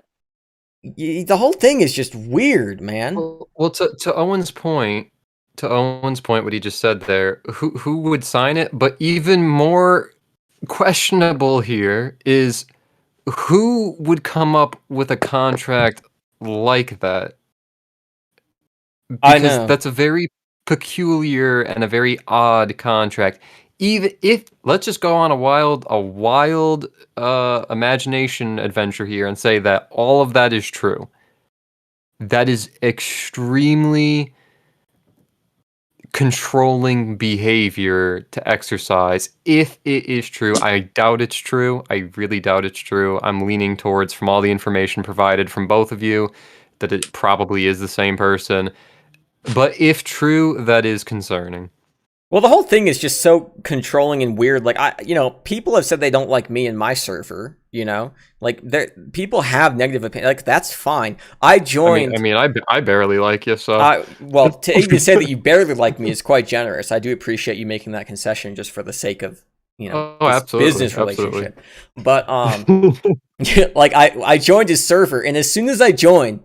The whole thing is just weird, man. Well, to Owen's point, what he just said there, who would sign it? But even more questionable here is who would come up with a contract like that? I Because know. that's a very peculiar and a very odd contract. Even if let's just go on a wild imagination adventure here and say that all of that is true. That is extremely controlling behavior to exercise. If it is true, I doubt it's true. I really doubt it's true. I'm leaning towards, from all the information provided from both of you, that it probably is the same person. But if true, that is concerning. Well, the whole thing is just so controlling and weird. Like people have said they don't like me and my server. Like people have negative opinion. Like that's fine. I joined. I barely like you, so. Well, to even say that you barely like me is quite generous. I do appreciate you making that concession just for the sake of this absolutely, business relationship. But like I joined his server, and as soon as I joined,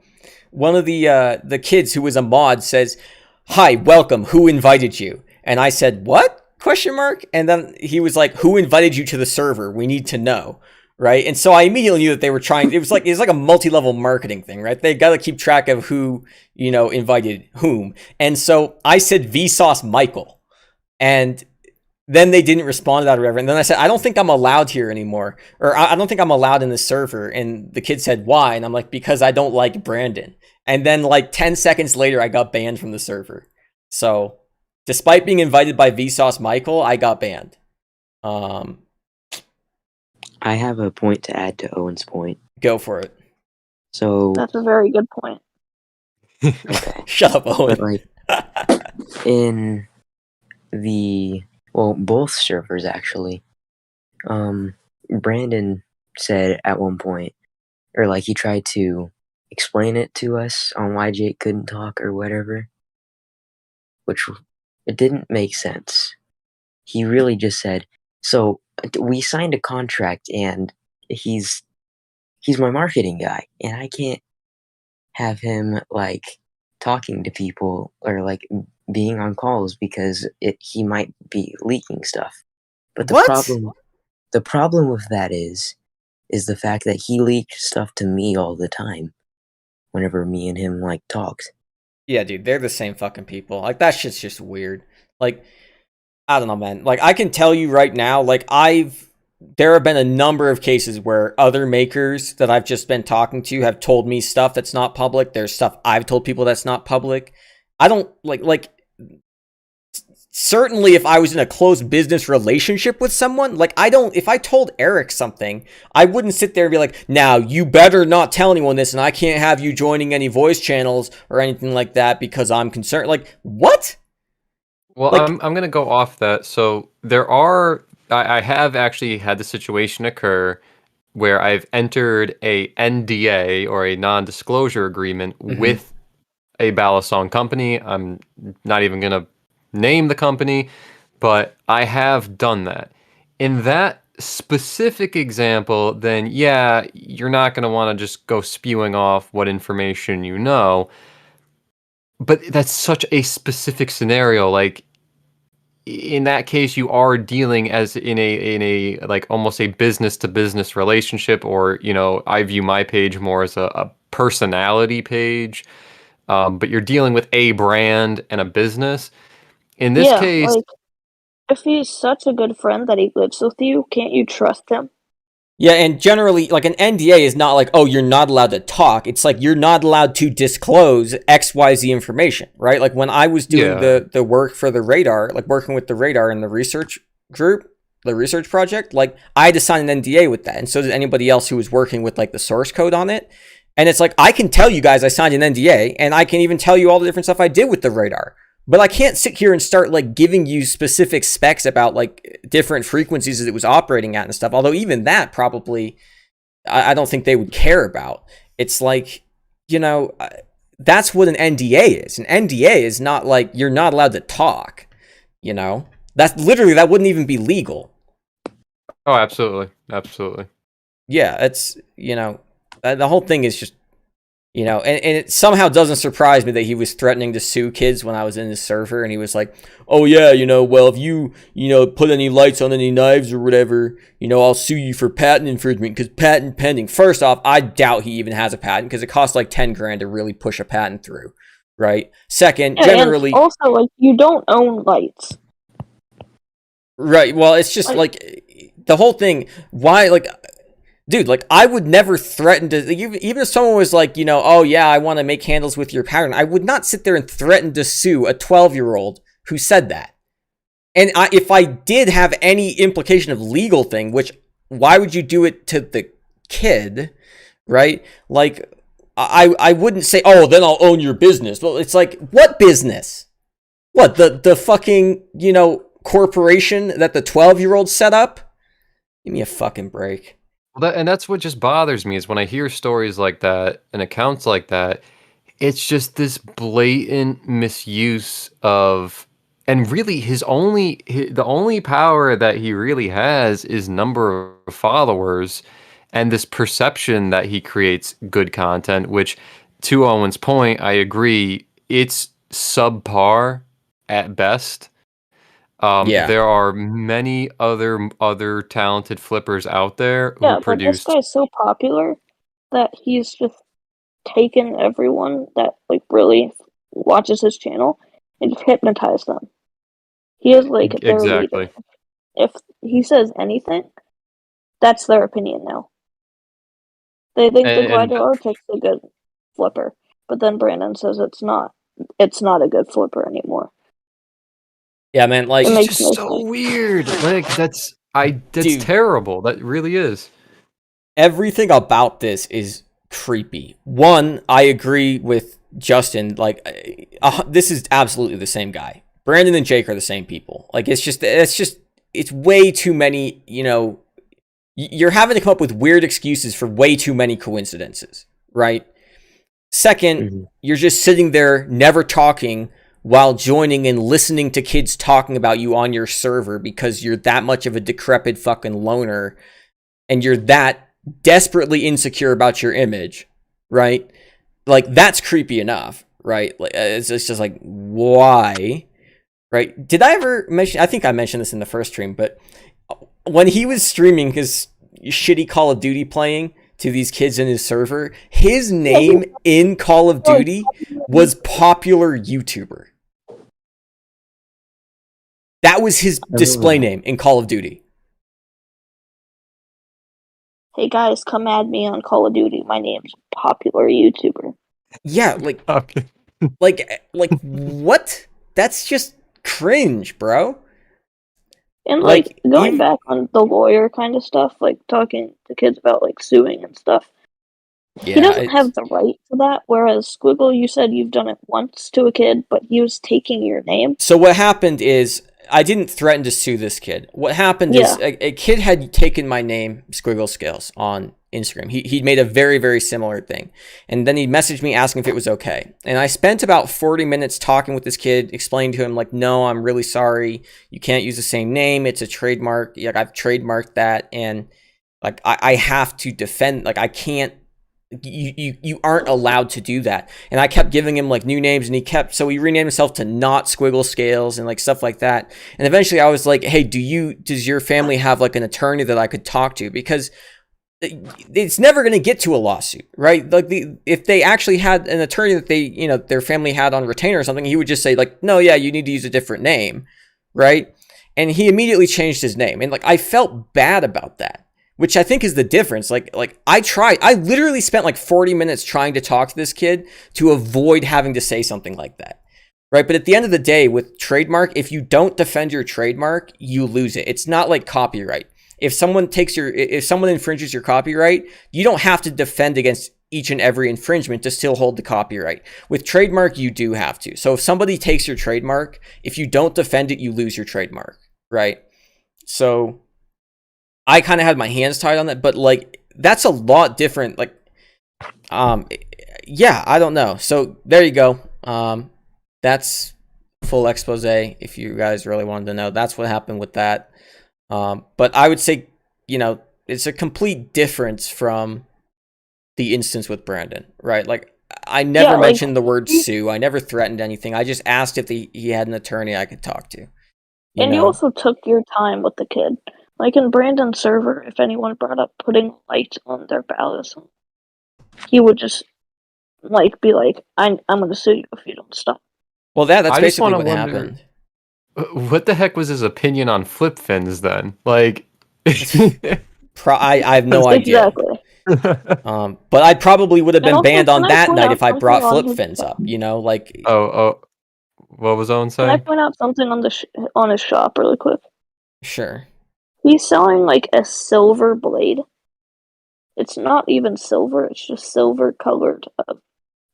one of the kids who was a mod says, "Hi, welcome. Who invited you?" And I said, "What?" Question mark. And then he was like, "Who invited you to the server? We need to know." Right. And so I immediately knew that they were trying. It was like a multi-level marketing thing, right? They got to keep track of who, invited whom. And so I said Vsauce Michael. And then they didn't respond to that or whatever. And then I said, "I don't think I'm allowed here anymore. Or I don't think I'm allowed in the server." And the kid said, "Why?" And I'm like, "Because I don't like Brandon." And then like 10 seconds later, I got banned from the server. So despite being invited by Vsauce Michael, I got banned. I have a point to add to Owen's point. Go for it. So That's a very good point. okay. Shut up, Owen. But like in both servers actually, Brandon said at one point, or like he tried to explain it to us on why Jake couldn't talk or whatever, which it didn't make sense. He really just said, "So we signed a contract and he's my marketing guy and I can't have him like talking to people or like being on calls because he might be leaking stuff." But the problem with that is the fact that he leaked stuff to me all the time whenever me and him like talked. Yeah, dude, they're the same fucking people. Like that shit's just weird. Like I don't know, man. Like I can tell you right now, like there have been a number of cases where other makers that I've just been talking to have told me stuff that's not public. There's stuff I've told people that's not public. I don't like certainly if I was in a close business relationship with someone, like if I told Eric something, I wouldn't sit there and be like, "Now you better not tell anyone this and I can't have you joining any voice channels or anything like that because I'm concerned." Like, what? Well, like, I'm going to go off that. So I have actually had the situation occur where I've entered a NDA or a non-disclosure agreement with a Balisong company. I'm not even going to name the company, but I have done that. In that specific example, then yeah, you're not going to want to just go spewing off what information you know. But that's such a specific scenario. Like in that case, you are dealing as in a like almost a business to business relationship, or I view my page more as a personality page. But you're dealing with a brand and a business. In this case, like, if he's such a good friend that he lives with you, can't you trust him? Yeah, and generally, like an NDA is not like, "Oh, you're not allowed to talk." It's like you're not allowed to disclose XYZ information, right? Like when I was doing the work for the radar, like working with the radar in the research group, the research project, like I had to sign an NDA with that, and so did anybody else who was working with like the source code on it. And it's like I can tell you guys I signed an NDA, and I can even tell you all the different stuff I did with the radar. But I can't sit here and start like giving you specific specs about like different frequencies that it was operating at and stuff. Although even that probably, I don't think they would care about. It's like, that's what an NDA is. An NDA is not like you're not allowed to talk, you know? That's literally, that wouldn't even be legal. Oh, absolutely. Absolutely. Yeah, it's, you know, the whole thing is just, you know, and it somehow doesn't surprise me that he was threatening to sue kids when I was in his server, and he was like, oh yeah, you know, well, if you know, put any lights on any knives or whatever, you know, I'll sue you for patent infringement because patent pending. First off, I doubt he even has a patent because it costs like 10 grand to really push a patent through, right? Second, Yeah, generally... and also, like, you don't own lights. Right, well, it's just like the whole thing, why, like... Dude, like, I would never threaten to, even if someone was like, you know, oh yeah, I want to make candles with your pattern, I would not sit there and threaten to sue a 12-year-old who said that. And if I did have any implication of legal thing, which, why would you do it to the kid, right? Like, I wouldn't say, oh, then I'll own your business. Well, it's like, what business? What, the fucking, you know, corporation that the 12-year-old set up? Give me a fucking break. Well, and that's what just bothers me is when I hear stories like that and accounts like that, it's just this blatant misuse of, and really the only power that he really has is number of followers and this perception that he creates good content, which, to Owen's point, I agree, it's subpar at best. Yeah. There are many other talented flippers out there who Yeah, but this produce. guy's so popular that he's just taken everyone that like really watches his channel and just hypnotized them. He is like their Exactly. leader. If he says anything, that's their opinion now. They think the And Glider Arctic's a good flipper, but then Brandon says it's not. It's not a good flipper anymore. Yeah, man, like, It it's makes just no so sense. weird. Like that's Dude. terrible. That really is. Everything about this is creepy. One, I agree with Justin. Like, this is absolutely the same guy. Brandon and Jake are the same people. Like, it's way too many, you know, you're having to come up with weird excuses for way too many coincidences, right? Second, you're just sitting there never talking while joining and listening to kids talking about you on your server because you're that much of a decrepit fucking loner and you're that desperately insecure about your image, right? Like, that's creepy enough, right? Like, it's just like, why? Right? Did I ever mention, I think I mentioned this in the first stream, but when he was streaming his shitty Call of Duty playing to these kids in his server, his name in Call of Duty was popular YouTuber. That was his display name in Call of Duty. Hey guys, come add me on Call of Duty. My name's popular YouTuber. Yeah, like, like what? That's just cringe, bro. And like going back on the lawyer kind of stuff, like talking to kids about like suing and stuff. Yeah, he doesn't have the right to that. Whereas Squiggle, you said you've done it once to a kid, but he was taking your name. So what happened is I didn't threaten to sue this kid. What happened is a kid had taken my name, Squiggle Scales, on Instagram. He made a very, very similar thing. And then he messaged me asking if it was okay. And I spent about 40 minutes talking with this kid, explaining to him, like, no, I'm really sorry. You can't use the same name. It's a trademark. Like, I've trademarked that. And like, I have to defend, like, I can't, you aren't allowed to do that. And I kept giving him like new names, and so he renamed himself to Not Squiggle Scales and like stuff like that. And eventually I was like, hey, does your family have like an attorney that I could talk to? Because it's never going to get to a lawsuit, right? Like, if they actually had an attorney that they, you know, their family had on retainer or something, he would just say like, no, yeah, you need to use a different name, right? And he immediately changed his name. And like, I felt bad about that, which I think is the difference. Like I literally spent like 40 minutes trying to talk to this kid to avoid having to say something like that, right? But at the end of the day, with trademark, if you don't defend your trademark, you lose it. It's not like copyright. If someone infringes your copyright, you don't have to defend against each and every infringement to still hold the copyright. With trademark, you do have to. So if somebody takes your trademark, if you don't defend it, you lose your trademark, right? So I kind of had my hands tied on that, but like, that's a lot different. Like, Yeah, I don't know. So there you go. That's full expose. If you guys really wanted to know, that's what happened with that. But I would say, it's a complete difference from the instance with Brandon, right? Like, I never mentioned the word sue. I never threatened anything. I just asked if he had an attorney I could talk to. You also took your time with the kid. Like in Brandon's server, if anyone brought up putting lights on their Balisong, he would just be like, I'm gonna sue you if you don't stop. Well, that's basically what happened. What the heck was his opinion on flip fins then? Like, I have no idea. Exactly. But I probably would have been banned on that night if I brought flip his fins up. Like. Oh, what was Owen saying? Can I point out something on his shop really quick? Sure. He's selling like a silver blade. It's not even silver; it's just silver colored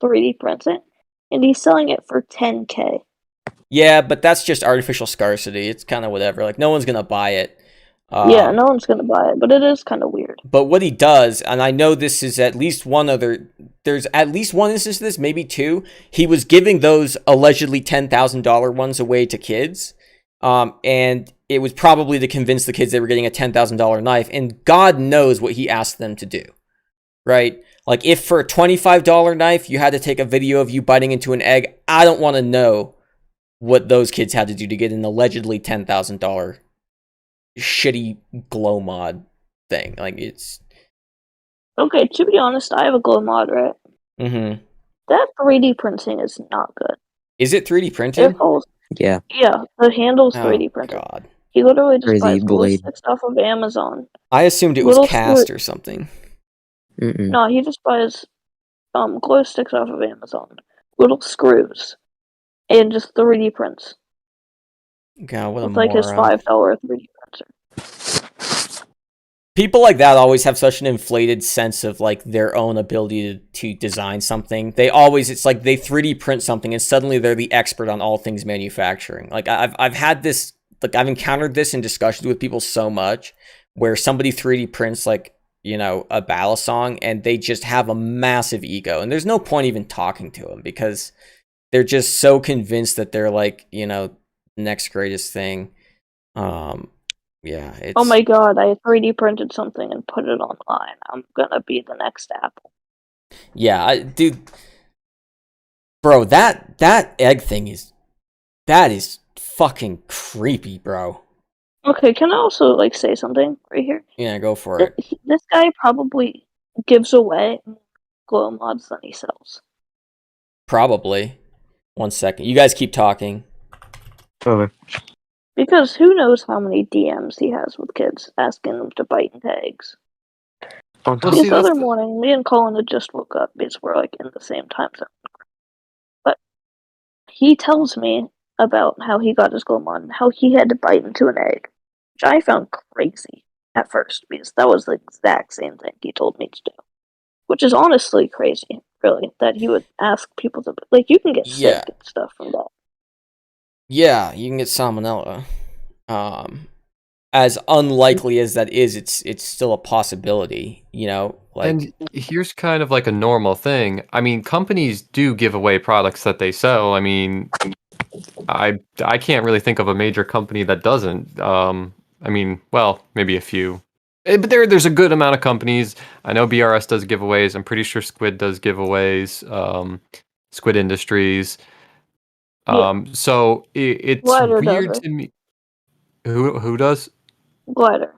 3D printing, and he's selling it for $10K. Yeah, but that's just artificial scarcity. It's kind of whatever. Like, no one's gonna buy it. Yeah, no one's gonna buy it, but it is kind of weird. But what he does, and I know this is at least there's at least one instance of this, maybe two. He was giving those allegedly $10,000 ones away to kids, and it was probably to convince the kids they were getting a $10,000 knife. And God knows what he asked them to do, right? Like, if for a $25 knife you had to take a video of you biting into an egg, I don't want to know what those kids had to do to get an allegedly $10,000 shitty glow mod thing. Like, it's okay. To be honest, I have a glow mod, right? Mm-hmm. That 3D printing is not good. Is it 3D printed? Yeah. Yeah, the handle's 3D printed. God. He literally just buys glow blade. sticks off of Amazon. I assumed it was cast or something. Mm-mm. No, he just buys glow sticks off of Amazon, little screws, and just 3D prints. God, what a It's like his $5 3D printer. People like that always have such an inflated sense of like their own ability to design something. It's like they 3D print something and suddenly they're the expert on all things manufacturing. Like, I've had this, like, I've encountered this in discussions with people so much where somebody 3D prints like, a Balisong, and they just have a massive ego, and there's no point even talking to them because they're just so convinced that they're like, next greatest thing. Yeah. Oh my god, I 3D printed something and put it online. I'm gonna be the next Apple. Yeah, dude. Bro, that egg thing is fucking creepy, bro. Okay, can I also say something right here? Yeah, go for it. This guy probably gives away more glow mods than he sells. Probably. 1 second. You guys keep talking. Okay. Because who knows how many DMs he has with kids asking them to bite into eggs. This other morning, me and Colin had just woke up because we're in the same time zone. But he tells me about how he got his glow mod and how he had to bite into an egg, which I found crazy at first because that was the exact same thing he told me to do. Which is honestly crazy, really, that he would ask people to... you can get sick and stuff from that. Yeah, you can get salmonella. As unlikely as that is, it's still a possibility, And here's kind of like a normal thing. I mean, companies do give away products that they sell. I mean, I can't really think of a major company that doesn't. I mean, well, maybe a few. But there's a good amount of companies. I know BRS does giveaways. I'm pretty sure Squid does giveaways. Squid Industries. So it's Glider weird does to me. Who does? Glider.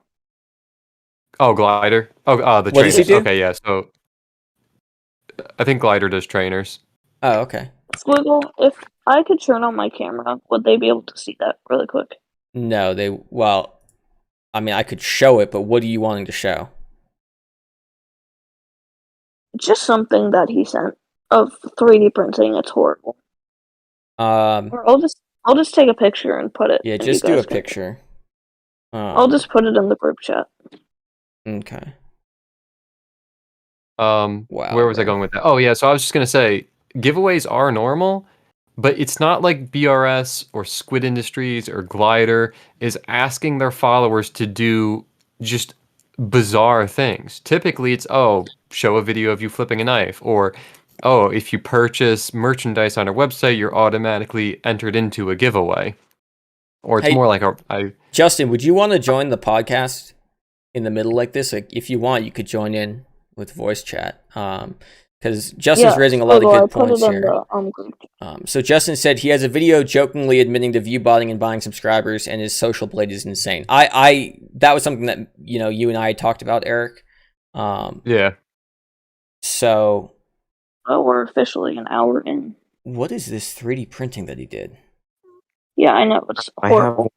Oh, Glider. Oh, the What does trainers. he do? Okay, yeah. So I think Glider does trainers. Oh, okay. Squiggle, if I could turn on my camera, would they be able to see that really quick? No, I mean, I could show it, but what are you wanting to show? Just something that he sent of 3D printing. It's horrible. Or I'll just take a picture and put it. Yeah, just do a picture. I'll just put it in the group chat. Okay. Wow. Where was I going with that? Oh yeah, so I was just gonna say giveaways are normal, but it's not like BRS or Squid Industries or Glider is asking their followers to do just bizarre things. Typically, it's, show a video of you flipping a knife, or, if you purchase merchandise on our website, you're automatically entered into a giveaway. Or it's Hey, more like Justin, would you want to join the podcast in the middle like this? Like, if you want, you could join in with voice chat. Because Justin's raising a lot of good points here. So Justin said he has a video jokingly admitting to view botting and buying subscribers, and his social blade is insane. That was something that you and I talked about, Eric. yeah. So. Oh, we're officially an hour in. What is this 3D printing that he did? Yeah, I know, it's I have horrible. one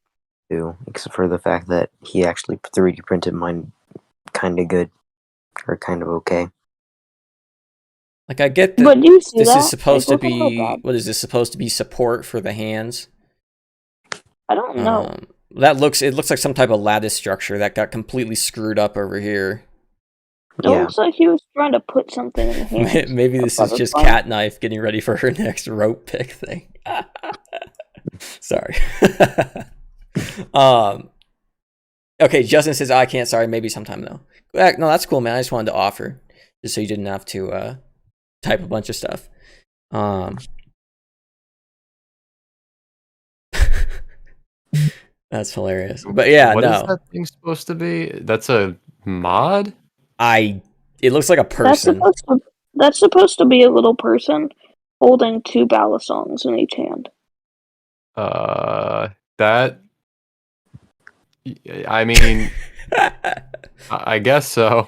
too, except for the fact that he actually 3D printed mine kind of good, or kind of okay. Like, I get that But do you see this that? is supposed to Like, look at how be, bad. what is this supposed to be, support for the hands? I don't know. It looks like some type of lattice structure that got completely screwed up over here. It looks like he was trying to put something in the hands. Maybe this is just Cat Knife getting ready for her next rope pick thing. Sorry. Okay, Justin says, I can't, sorry, maybe sometime though. No, that's cool, man. I just wanted to offer, just so you didn't have to type a bunch of stuff. That's hilarious. But yeah, what no. What is that thing supposed to be? That's a mod? It looks like a person. That's supposed to be a little person holding 2 Balisongs in each hand. That... I mean... I guess so.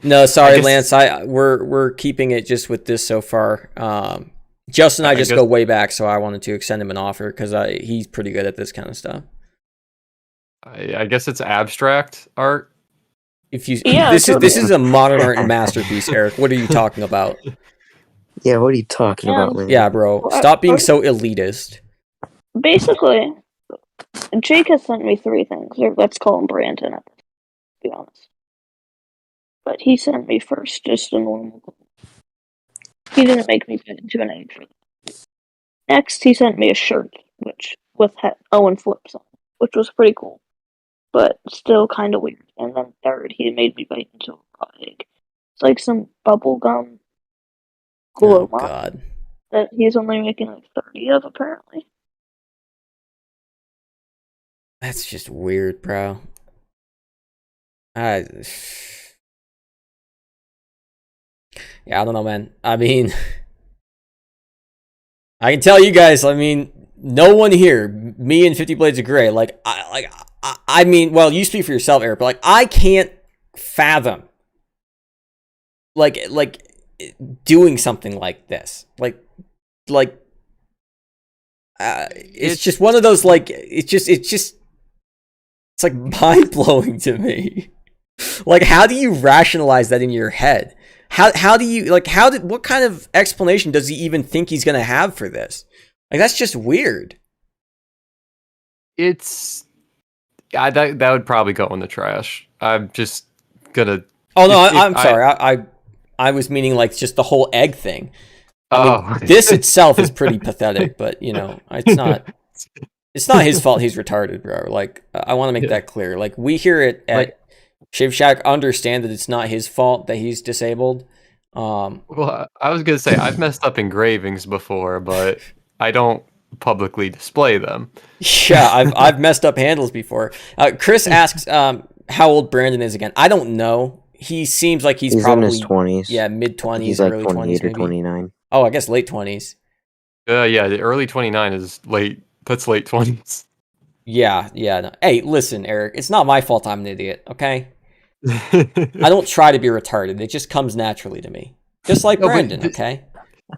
No, sorry, Lance. We're keeping it just with this so far. Justin and I just go way back, so I wanted to extend him an offer because he's pretty good at this kind of stuff. I guess it's abstract art. This is a modern art masterpiece, Eric. What are you talking about? Yeah, what are you talking about, man? Yeah, bro. Stop being so elitist. Basically, Jake has sent me 3 things. Let's call him Brandon, to be honest. But he sent me first just a normal. He didn't make me fit into an age for that. Next, he sent me a shirt, with Owen flips on, which was pretty cool, but still kind of weird. And then third, he made me bite into a raw egg. It's like some bubblegum glow God. That he's only making like 30 of, apparently. That's just weird, bro. Yeah, I don't know, man. I mean, I can tell you guys, I mean, no one here, me and 50 Blades of Grey, I mean, well, you speak for yourself, Eric, but like, I can't fathom like doing something like this. It's just one of those, like, it's like mind blowing to me. Like, how do you rationalize that in your head? How do you, like, what kind of explanation does he even think he's gonna have for this? Like, that's just weird. It's that would probably go in the trash. I'm just gonna. Oh no, I'm sorry. I was meaning like just the whole egg thing. I mean, this itself is pretty pathetic, but it's not. It's not his fault he's retarded, bro. Like, I want to make that clear. Like, we here at Shiv Shack understand that it's not his fault that he's disabled. Well, I was gonna say I've messed up engravings before, but I don't publicly display them. Yeah, I've messed up handles before. Chris asks how old Brandon is again. I don't know. He seems like he's probably in his 20s. Yeah, mid-20s, he's like early 28 20s, or maybe. 29. Oh, I guess late 20s. Yeah, the early 29 is late. That's late 20s. Yeah. No. Hey, listen, Eric. It's not my fault I'm an idiot, okay? I don't try to be retarded. It just comes naturally to me. Just like Brandon, okay?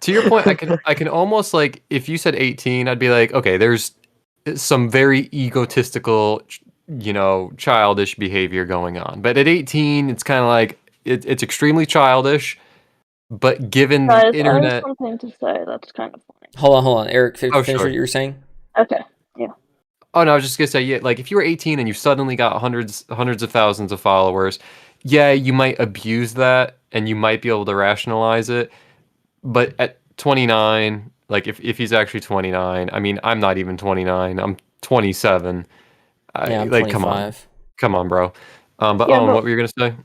To your point, I can almost, like, if you said 18, I'd be like, okay, there's some very egotistical, childish behavior going on. But at 18, it's kind of like, it's extremely childish. But given the internet... I have something to say that's kind of funny. Hold on. Eric, finish what you were saying. Okay, yeah. Oh, no, I was just going to say, yeah, like, if you were 18 and you suddenly got hundreds of thousands of followers, yeah, you might abuse that, and you might be able to rationalize it. But at 29, like, if he's actually 29, I mean, I'm not even 29, I'm 27. Yeah, I'm 25. Come on, bro. But Yeah, Owen, but what were you gonna say?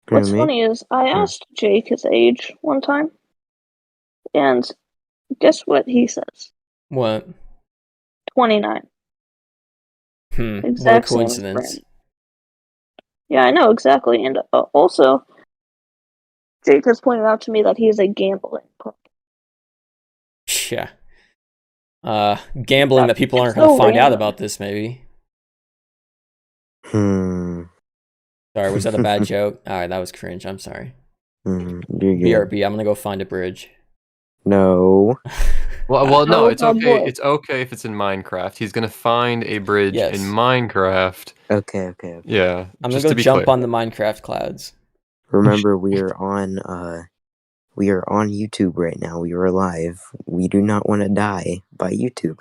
what's Me? funny is I Yeah. asked Jake his age one time, and guess what he says? What? 29. What a Exact same as coincidence. Brandon. Yeah, I know exactly. And also, Jake has pointed out to me that he is a gambling pro. Yeah. Gambling that people aren't It's going to so find out random. about this, maybe. Hmm. Sorry, was that a bad joke? All right, that was cringe. I'm sorry. You're good. BRB, I'm going to go find a bridge. No. Well, no, Oh, it's oh okay. boy. It's okay if it's in Minecraft. He's gonna find a bridge Yes. in Minecraft. Okay. Yeah, I'm going just to to go be jump clear. on the Minecraft clouds. Remember, we are on YouTube right now. We are live. We do not want to die by YouTube.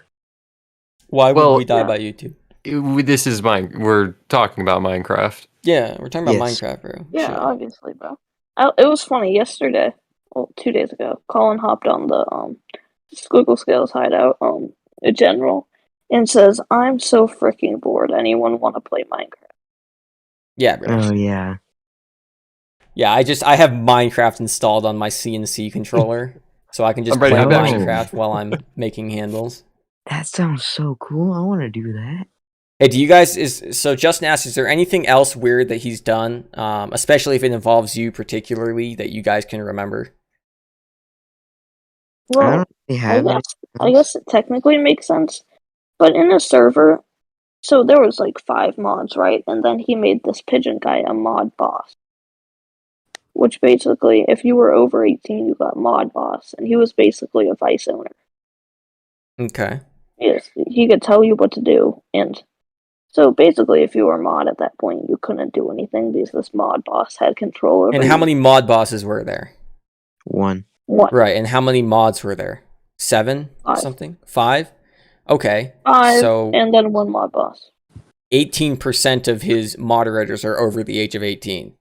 Why would Well, we die yeah. by YouTube? This is we're talking about Minecraft. Yeah, we're talking about Yes. Minecraft, bro. Yeah, Chill. obviously, bro. It was funny yesterday. Well, 2 days ago, Colin hopped on the Squiggle Scales hideout a general and says, "I'm so freaking bored. Anyone want to play Minecraft?" Yeah, bro. Oh yeah. Yeah, I have Minecraft installed on my CNC controller, so I can just I'm ready. play I'm actually- Minecraft while I'm making handles. That sounds so cool. I want to do that. Hey, do you guys so Justin asked, is there anything else weird that he's done, especially if it involves you particularly, that you guys can remember? I Well, don't really I have any. guess it technically makes sense, but in a server, so there was like 5 mods, right? And then he made this pigeon guy a mod boss. Which basically, if you were over 18, you got mod boss, and he was basically a vice owner. Okay. Yes, he could tell you what to do, and so basically, if you were a mod at that point, you couldn't do anything because this mod boss had control over And you. how many mod bosses were there? One. What? Right, and how many mods were there? 7? 5. Something? 5? Okay. 5, So and then 1 mod boss. 18% of his moderators are over the age of 18.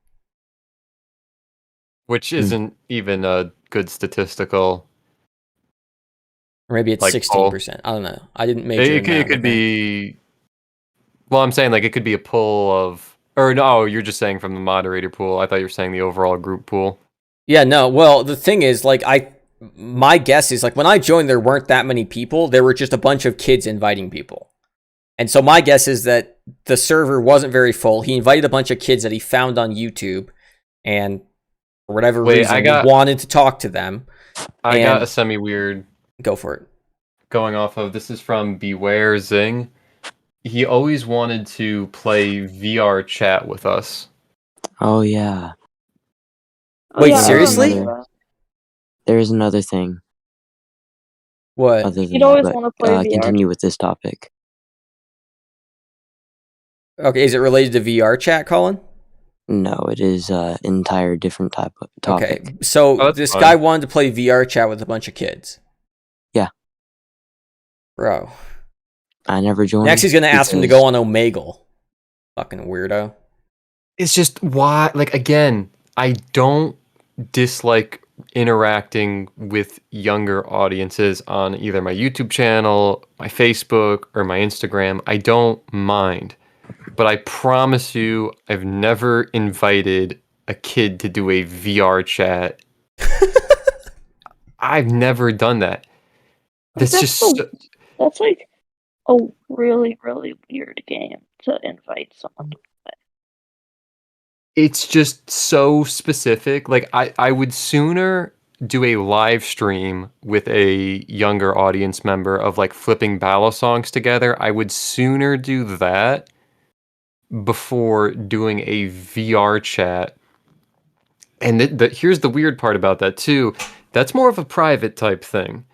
which isn't even a good statistical. Or maybe it's Like, 16%. I don't know. I didn't major in that. It could be. Well, I'm saying like it could be a pool of, or no, you're just saying from the moderator pool. I thought you were saying the overall group pool. Yeah, no. Well, the thing is, like, my guess is, like, when I joined, there weren't that many people. There were just a bunch of kids inviting people. And so my guess is that the server wasn't very full. He invited a bunch of kids that he found on YouTube, and for whatever reason, wanted to talk to them. I got a semi-weird. Go for it. Going off of, this is from Beware Zing. He always wanted to play VR chat with us. Oh yeah. Wait, yeah, I seriously? remember that. There is another thing. What? Other than He'd that, always but want to play VR. continue with this topic. Okay, is it related to VR chat, Colin? No, it is entire different type of topic. Okay, so that's this fine. guy wanted to play VR chat with a bunch of kids. Yeah. Bro. I never joined. Next, he's going to ask him to because- go on Omegle. Fucking weirdo. It's just why, like, again, I don't dislike interacting with younger audiences on either my YouTube channel, my Facebook, or my Instagram. I don't mind. But I promise you, I've never invited a kid to do a VR chat. I've never done that. That's That's like a really, really weird game to invite someone to play. It's just so specific. Like, I would sooner do a live stream with a younger audience member of like flipping Balisongs together. I would sooner do that before doing a VR chat. And here's the weird part about that too. That's more of a private type thing.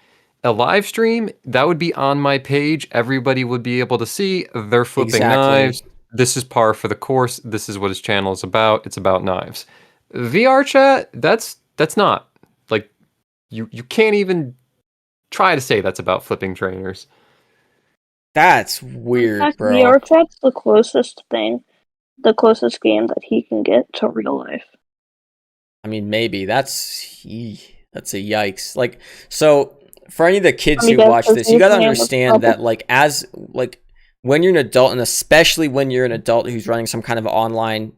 A live stream, that would be on my page. Everybody would be able to see they're flipping knives. This is par for the course. This is what his channel is about. It's about knives. VR chat, that's not. Like, you can't even try to say that's about flipping trainers. That's weird, In fact, bro. VR chat's the closest game that he can get to real life. I mean, maybe. That's a yikes. Like, so, for any of the kids who watch this, you gotta understand that, like, when you're an adult, and especially when you're an adult who's running some kind of online,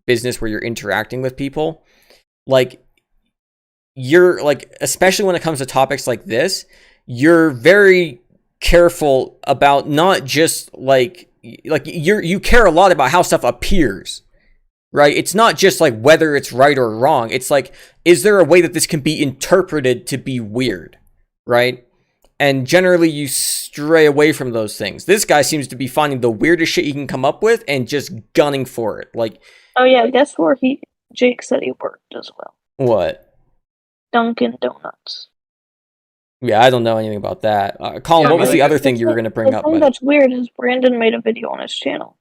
business where you're interacting with people, like, you're like, especially when it comes to topics like this, you're very careful about not just like you care a lot about how stuff appears, right? It's not just like whether it's right or wrong. It's like, is there a way that this can be interpreted to be weird, right? And generally you stray away from those things. This guy seems to be finding the weirdest shit he can come up with and just gunning for it. Like, Oh yeah, guess where Jake said he worked as well. what? Dunkin' Donuts. Yeah, I don't know anything about that. Colin, Yeah, what was but the like, other thing you were going to bring The up? thing that's weird is Brandon made a video on his channel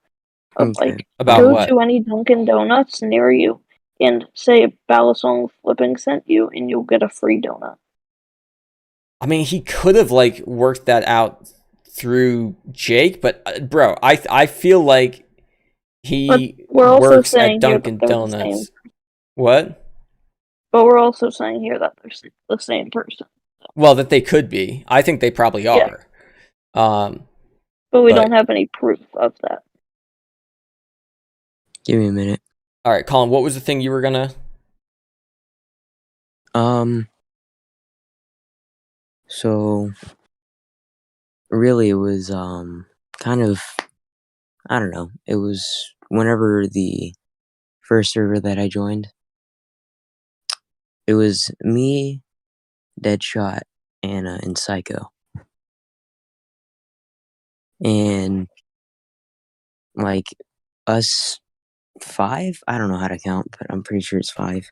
of Okay. like, About go what? to any Dunkin' Donuts near you and say Balisong Flipping sent you, and you'll get a free donut. I mean, he could have like worked that out through Jake, but bro, I feel like he But we're also works saying at here Dunkin' that they're the same. Donuts. What? But we're also saying here that they're the same person. Well, that they could be. I think they probably Yeah. are. But we But- don't have any proof of that. Give me a minute. All right, Colin, what was the thing you were gonna? So really it was kind of, I don't know. It was whenever the first server that I joined. It was me, Deadshot, Anna, and Psycho. And like us 5, I don't know how to count, but I'm pretty sure it's 5.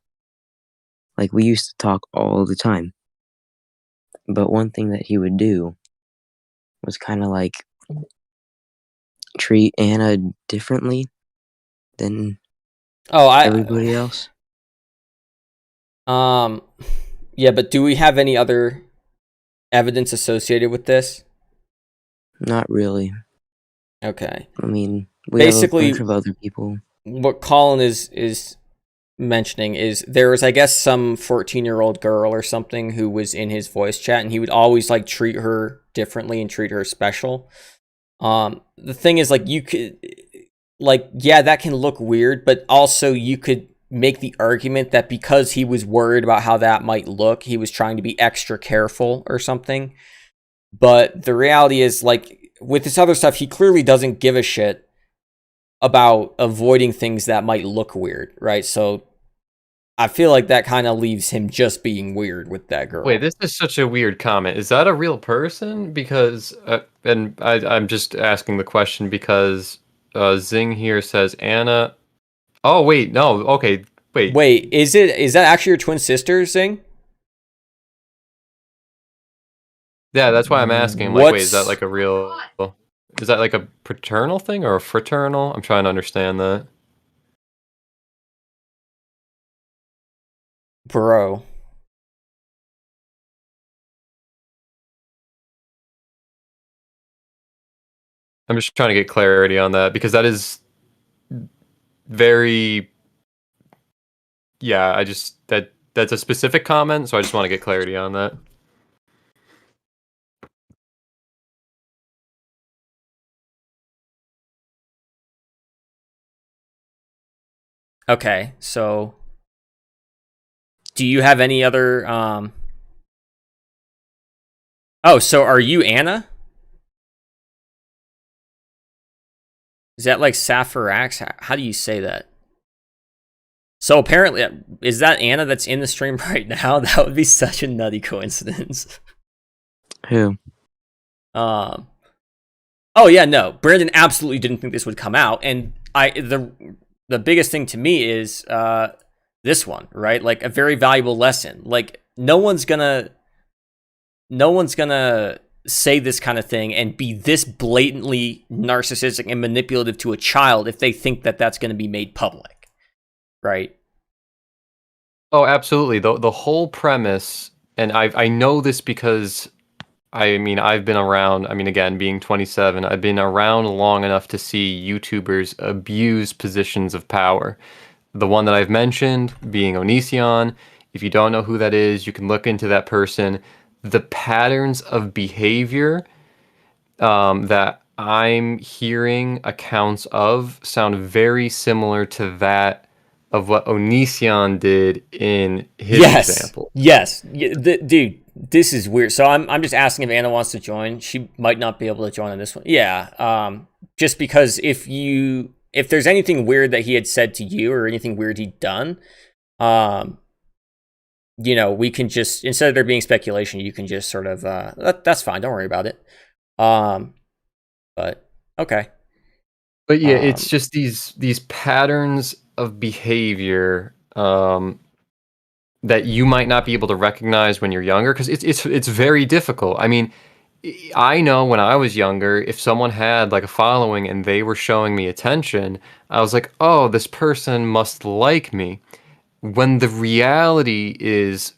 Like, we used to talk all the time. But one thing that he would do was kind of like treat Anna differently than everybody else. Yeah, but do we have any other evidence associated with this? Not really. Okay. I mean, we Basically, have a bunch of other people. What Colin is mentioning is there was, I guess, some 14-year-old girl or something who was in his voice chat, and he would always like treat her differently and treat her special. The thing is, like, you could, like, yeah, that can look weird, but also you could make the argument that because he was worried about how that might look, he was trying to be extra careful or something. But the reality is, like, with this other stuff, he clearly doesn't give a shit about avoiding things that might look weird, right? So I feel like that kind of leaves him just being weird with that girl. Wait, this is such a weird comment. Is that a real person? Because, and I'm just asking the question because Zing here says Anna. Oh wait, no. Okay, wait. Wait, is that actually your twin sister, Zing? Yeah, that's why I'm asking. Like, wait, is that like a real? Is that like a paternal thing or a fraternal? I'm trying to understand that. Bro. I'm just trying to get clarity on that because that is very. Yeah, that's a specific comment, so I just want to get clarity on that. Okay, so do you have any other Oh, so are you Anna? Is that like Saphirax? How do you say that? So apparently, is that Anna that's in the stream right now? That would be such a nutty coincidence. Who? Oh yeah, no. Brandon absolutely didn't think this would come out, and the biggest thing to me is this one, right? Like a very valuable lesson. Like no one's gonna say this kind of thing and be this blatantly narcissistic and manipulative to a child if they think that that's going to be made public, right? Oh, absolutely. The whole premise, and I know this because I mean I've been around. I mean, again, being 27, I've been around long enough to see YouTubers abuse positions of power. The one that I've mentioned being Onision. If you don't know who that is, you can look into that person. The patterns of behavior that I'm hearing accounts of sound very similar to that of what Onision did in his example. Yes. Dude, this is weird. So I'm just asking if Anna wants to join. She might not be able to join on this one. Yeah. Just because if there's anything weird that he had said to you or anything weird he'd done, we can just, instead of there being speculation, you can just sort of that's fine. Don't worry about it. But okay. But yeah, it's just these patterns of behavior that you might not be able to recognize when you're younger, because it's very difficult. I mean, I know when I was younger, if someone had like a following and they were showing me attention, I was like, oh, this person must like me. When the reality is,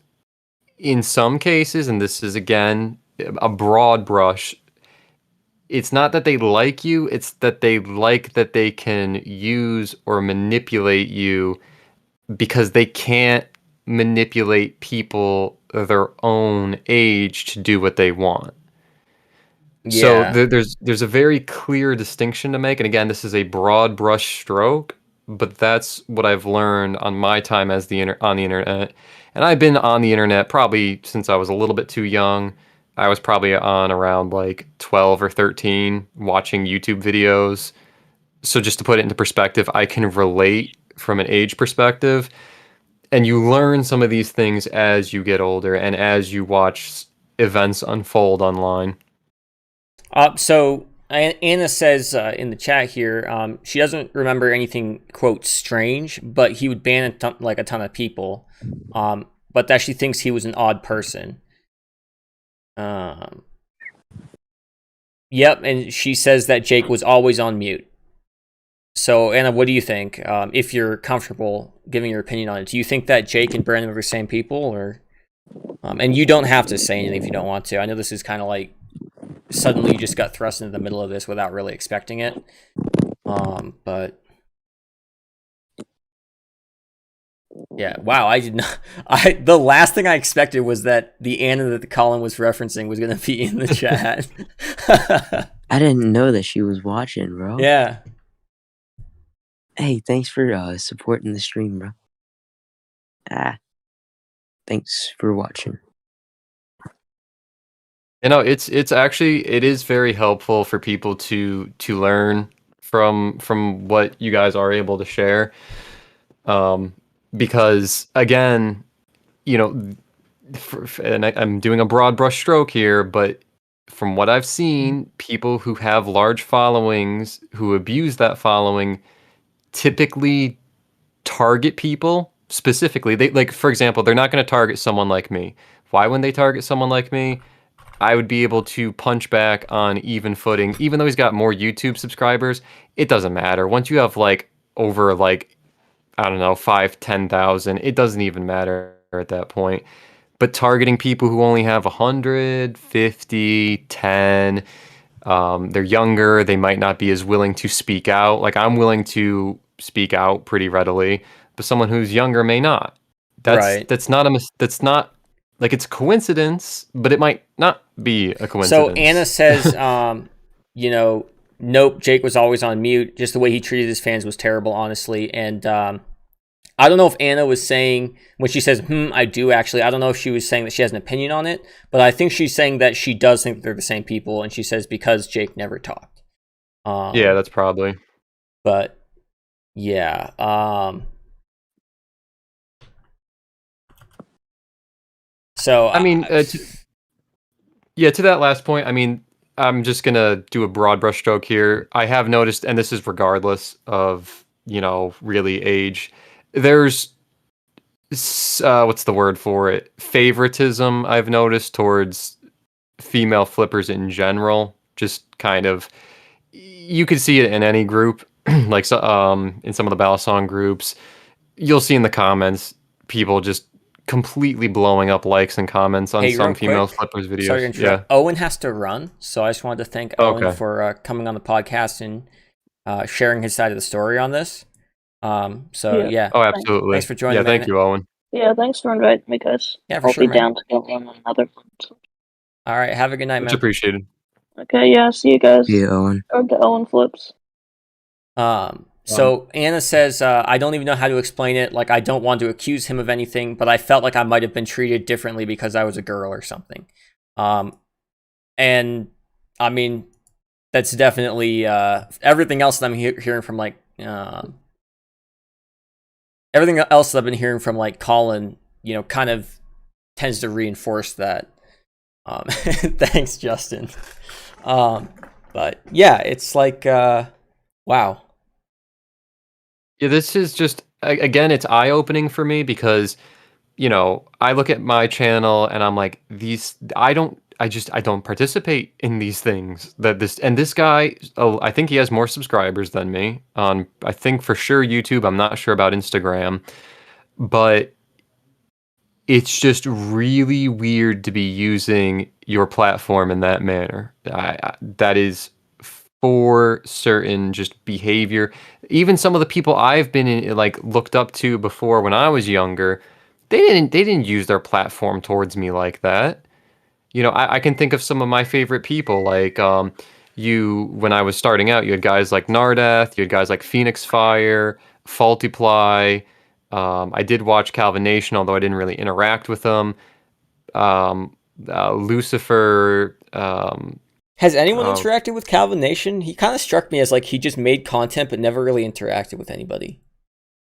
in some cases, and this is again a broad brush, it's not that they like you, it's that they like that they can use or manipulate you because they can't manipulate people their own age to do what they want. So Yeah. there's a very clear distinction to make, and again, this is a broad brush stroke, but that's what I've learned on my time as on the internet. And I've been on the internet probably since I was a little bit too young. I was probably on around like 12 or 13 watching YouTube videos. So just to put it into perspective, I can relate from an age perspective. And you learn some of these things as you get older and as you watch events unfold online. So Anna says in the chat here, she doesn't remember anything, quote, strange, but he would ban a ton of people, but that she thinks he was an odd person. Yep, and she says that Jake was always on mute. So, Anna, what do you think? If you're comfortable giving your opinion on it, do you think that Jake and Brandon were the same people, or? And you don't have to say anything if you don't want to. I know this is kind of like suddenly you just got thrust into the middle of this without really expecting it. But yeah, wow, I did not. The last thing I expected was that the Anna that Colin was referencing was going to be in the chat. I didn't know that she was watching, bro. Yeah. Hey, thanks for supporting the stream, bro. Thanks for watching. It's actually, it is very helpful for people to learn from what you guys are able to share, because again, and I'm doing a broad brush stroke here, but from what I've seen, people who have large followings who abuse that following typically target people specifically. They, like, for example, they're not going to target someone like me. Why wouldn't they target someone like me? I would be able to punch back on even footing, even though he's got more YouTube subscribers. It doesn't matter. Once you have like over like, I don't know, 10,000, it doesn't even matter at that point. But targeting people who only have 100, 50, 10, they're younger, they might not be as willing to speak out. Like, I'm willing to speak out pretty readily, but someone who's younger may not. That's not like, it's a coincidence, but it might not be a coincidence. So Anna says, nope, Jake was always on mute. Just the way he treated his fans was terrible, honestly. And I don't know if Anna was saying, when she says, I do actually, I don't know if she was saying that she has an opinion on it, but I think she's saying that she does think that they're the same people. And she says, because Jake never talked. Yeah, that's probably. But yeah. So I mean, to that last point, I mean, I'm just gonna do a broad brushstroke here. I have noticed, and this is regardless of really age, there's what's the word for it? Favoritism I've noticed towards female flippers in general. Just kind of, you could see it in any group, like in some of the Balisong groups, you'll see in the comments people just completely blowing up likes and comments on some female flippers videos. Sorry to interrupt. Yeah. Owen has to run, so I just wanted to thank Owen for coming on the podcast and sharing his side of the story on this. Yeah. Oh, absolutely. Thanks for joining. Yeah, thank you, Owen. Yeah, thanks for inviting me, guys. Yeah, for I'll sure, be down to go on another one. All right, have a good night, man. Much appreciated. Okay, yeah, see you guys. Yeah, Owen. Or the Owen flips. So Anna says, I don't even know how to explain it. Like, I don't want to accuse him of anything, but I felt like I might have been treated differently because I was a girl or something. And I mean, that's definitely everything else that I'm hearing from like everything else that I've been hearing from like Colin, you know, kind of tends to reinforce that. Thanks, Justin. But yeah, it's like wow. Yeah, this is just again, it's eye-opening for me because, you know, I look at my channel and I'm like, I don't participate in these things. This guy, oh, I think he has more subscribers than me on, I think for sure YouTube. I'm not sure about Instagram, but it's just really weird to be using your platform in that manner. That is for certain just behavior. Even some of the people I've been in, like looked up to before when I was younger, they didn't use their platform towards me like that. You know, I can think of some of my favorite people, like when I was starting out, you had guys like Nardath, you had guys like Phoenix Fire, Faultiply. I did watch Calvin Nation, although I didn't really interact with them. Lucifer. Has anyone interacted with Calvin Nation? He kind of struck me as like he just made content but never really interacted with anybody.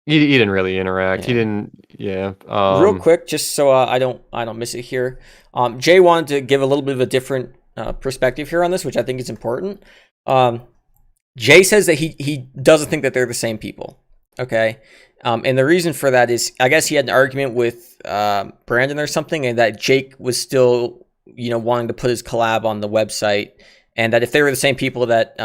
He didn't really interact. Yeah. He didn't. Yeah. Real quick, just so I don't miss it here. Jay wanted to give a little bit of a different perspective here on this, which I think is important. Jay says that he doesn't think that they're the same people. Okay. And the reason for that is, I guess he had an argument with Brandon or something, and that Jake was still, you know, wanting to put his collab on the website, and that if they were the same people, that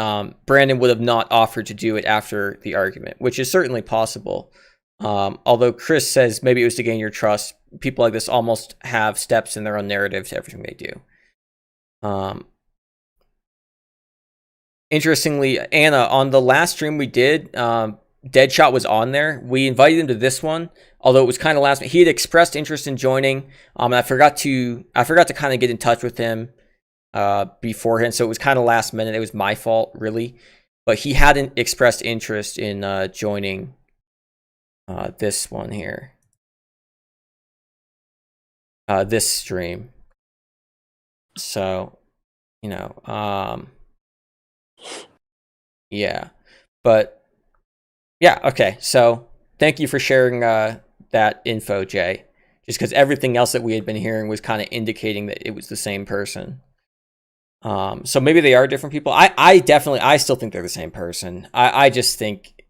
Brandon would have not offered to do it after the argument, which is certainly possible. Although Chris says maybe it was to gain your trust. People like this almost have steps in their own narrative to everything they do. Interestingly, Anna, on the last stream we did, Deadshot was on there. We invited him to this one, although it was kind of last minute. He had expressed interest in joining, and I forgot to kind of get in touch with him beforehand, so it was kind of last minute. It was my fault, really, but he hadn't expressed interest in joining this one here, this stream. So, you know, yeah, but. Yeah, okay. So thank you for sharing that info, Jay. Just because everything else that we had been hearing was kind of indicating that it was the same person. So maybe they are different people. I still think they're the same person. I just think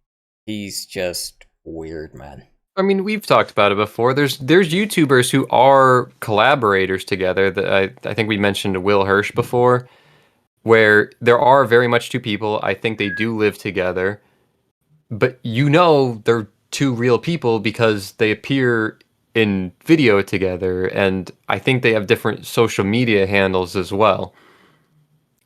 he's just weird, man. I mean, we've talked about it before. There's YouTubers who are collaborators together. That I think we mentioned Will Hirsch before, where there are very much two people. I think they do live together. But you know they're two real people because they appear in video together, and I think they have different social media handles as well.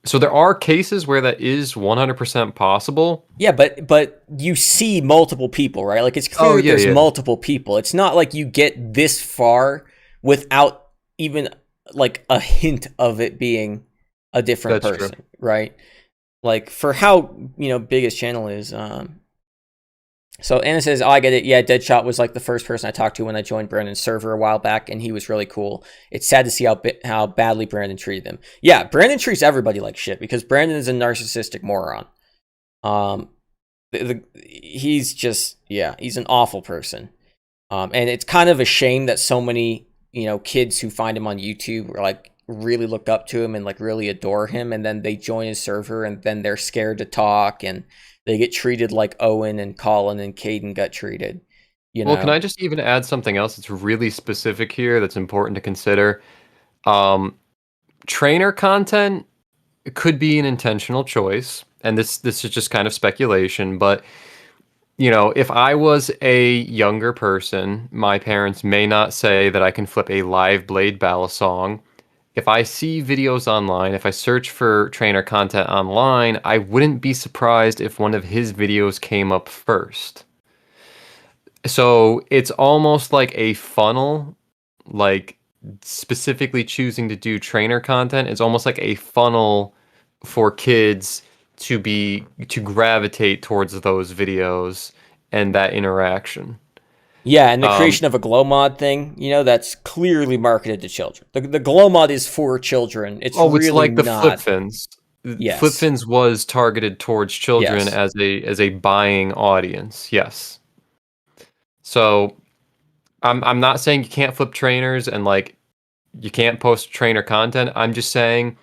So there are cases where that is 100% possible. Yeah, but you see multiple people, right? Like, it's clear that there's multiple people. It's not like you get this far without even like a hint of it being a different person, true. Right? Like, for how, you know, big his channel is. So Anna says, oh, I get it. Yeah, Deadshot was like the first person I talked to when I joined Brandon's server a while back, and he was really cool. It's sad to see how badly Brandon treated him. Yeah, Brandon treats everybody like shit because Brandon is a narcissistic moron. He's just, yeah, he's an awful person. And it's kind of a shame that so many, you know, kids who find him on YouTube are like really look up to him and like really adore him, and then they join his server and then they're scared to talk and they get treated like Owen and Colin and Caden got treated. You know? Well, can I just even add something else that's really specific here that's important to consider? Trainer content could be an intentional choice, and this is just kind of speculation, but you know, if I was a younger person, my parents may not say that I can flip a live blade Balisong. If I see videos online, if I search for trainer content online, I wouldn't be surprised if one of his videos came up first. So it's almost like a funnel, like specifically choosing to do trainer content. It's almost like a funnel for kids to gravitate towards those videos and that interaction. Yeah, and the creation of a glow mod thing, that's clearly marketed to children. The glow mod is for children. It's really it's like the flip not. fins. Yes. Flip fins was targeted towards children Yes. as a buying audience. Yes. So I'm not saying you can't flip trainers and like you can't post trainer content. I'm just saying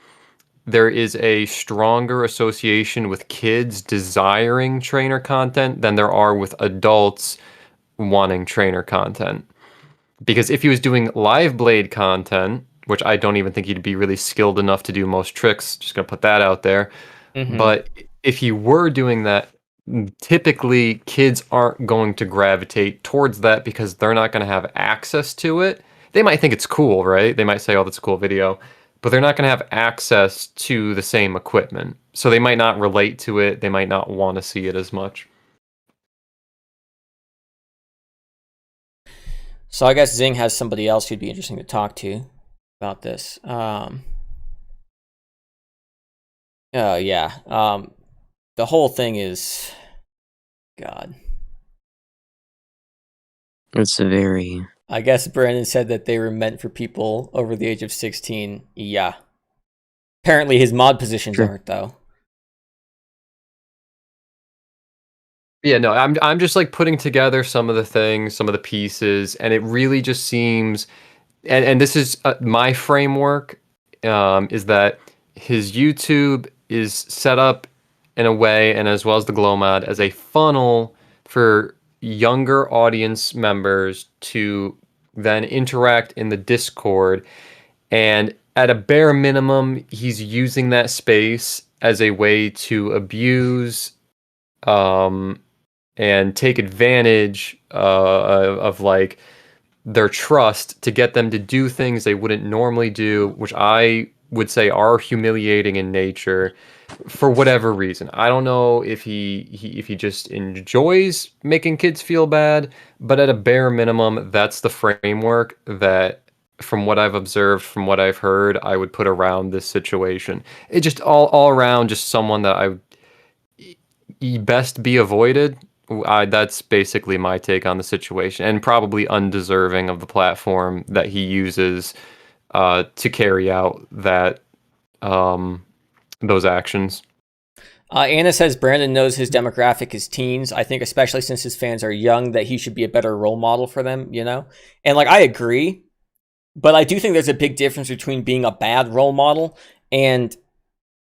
there is a stronger association with kids desiring trainer content than there are with adults wanting trainer content. Because if he was doing live blade content, which I don't even think he'd be really skilled enough to do most tricks, just gonna put that out there. But if he were doing that, typically kids aren't going to gravitate towards that because they're not going to have access to it. They might think it's cool, right? They might say, oh, that's a cool video, but they're not going to have access to the same equipment. So they might not relate to it. They might not want to see it as much. So I guess Zing has somebody else who'd be interesting to talk to about this. The whole thing is, God. It's a very... I guess Brandon said that they were meant for people over the age of 16. Yeah. Apparently his mod positions aren't, though. Yeah, no, I'm just like putting together some of the things, some of the pieces, and it really just seems, and this is my framework, is that his YouTube is set up in a way, and as well as the glow mod, as a funnel for younger audience members to then interact in the Discord, and at a bare minimum, he's using that space as a way to abuse, and take advantage of like their trust to get them to do things they wouldn't normally do, which I would say are humiliating in nature for whatever reason. I don't know if he just enjoys making kids feel bad, but at a bare minimum, that's the framework that, from what I've observed, from what I've heard, I would put around this situation. It just all around just someone that I best be avoided. That's basically my take on the situation, and probably undeserving of the platform that he uses to carry out that those actions. Anna says Brandon knows his demographic is teens. I think especially since his fans are young that he should be a better role model for them, And like I agree, but I do think there's a big difference between being a bad role model and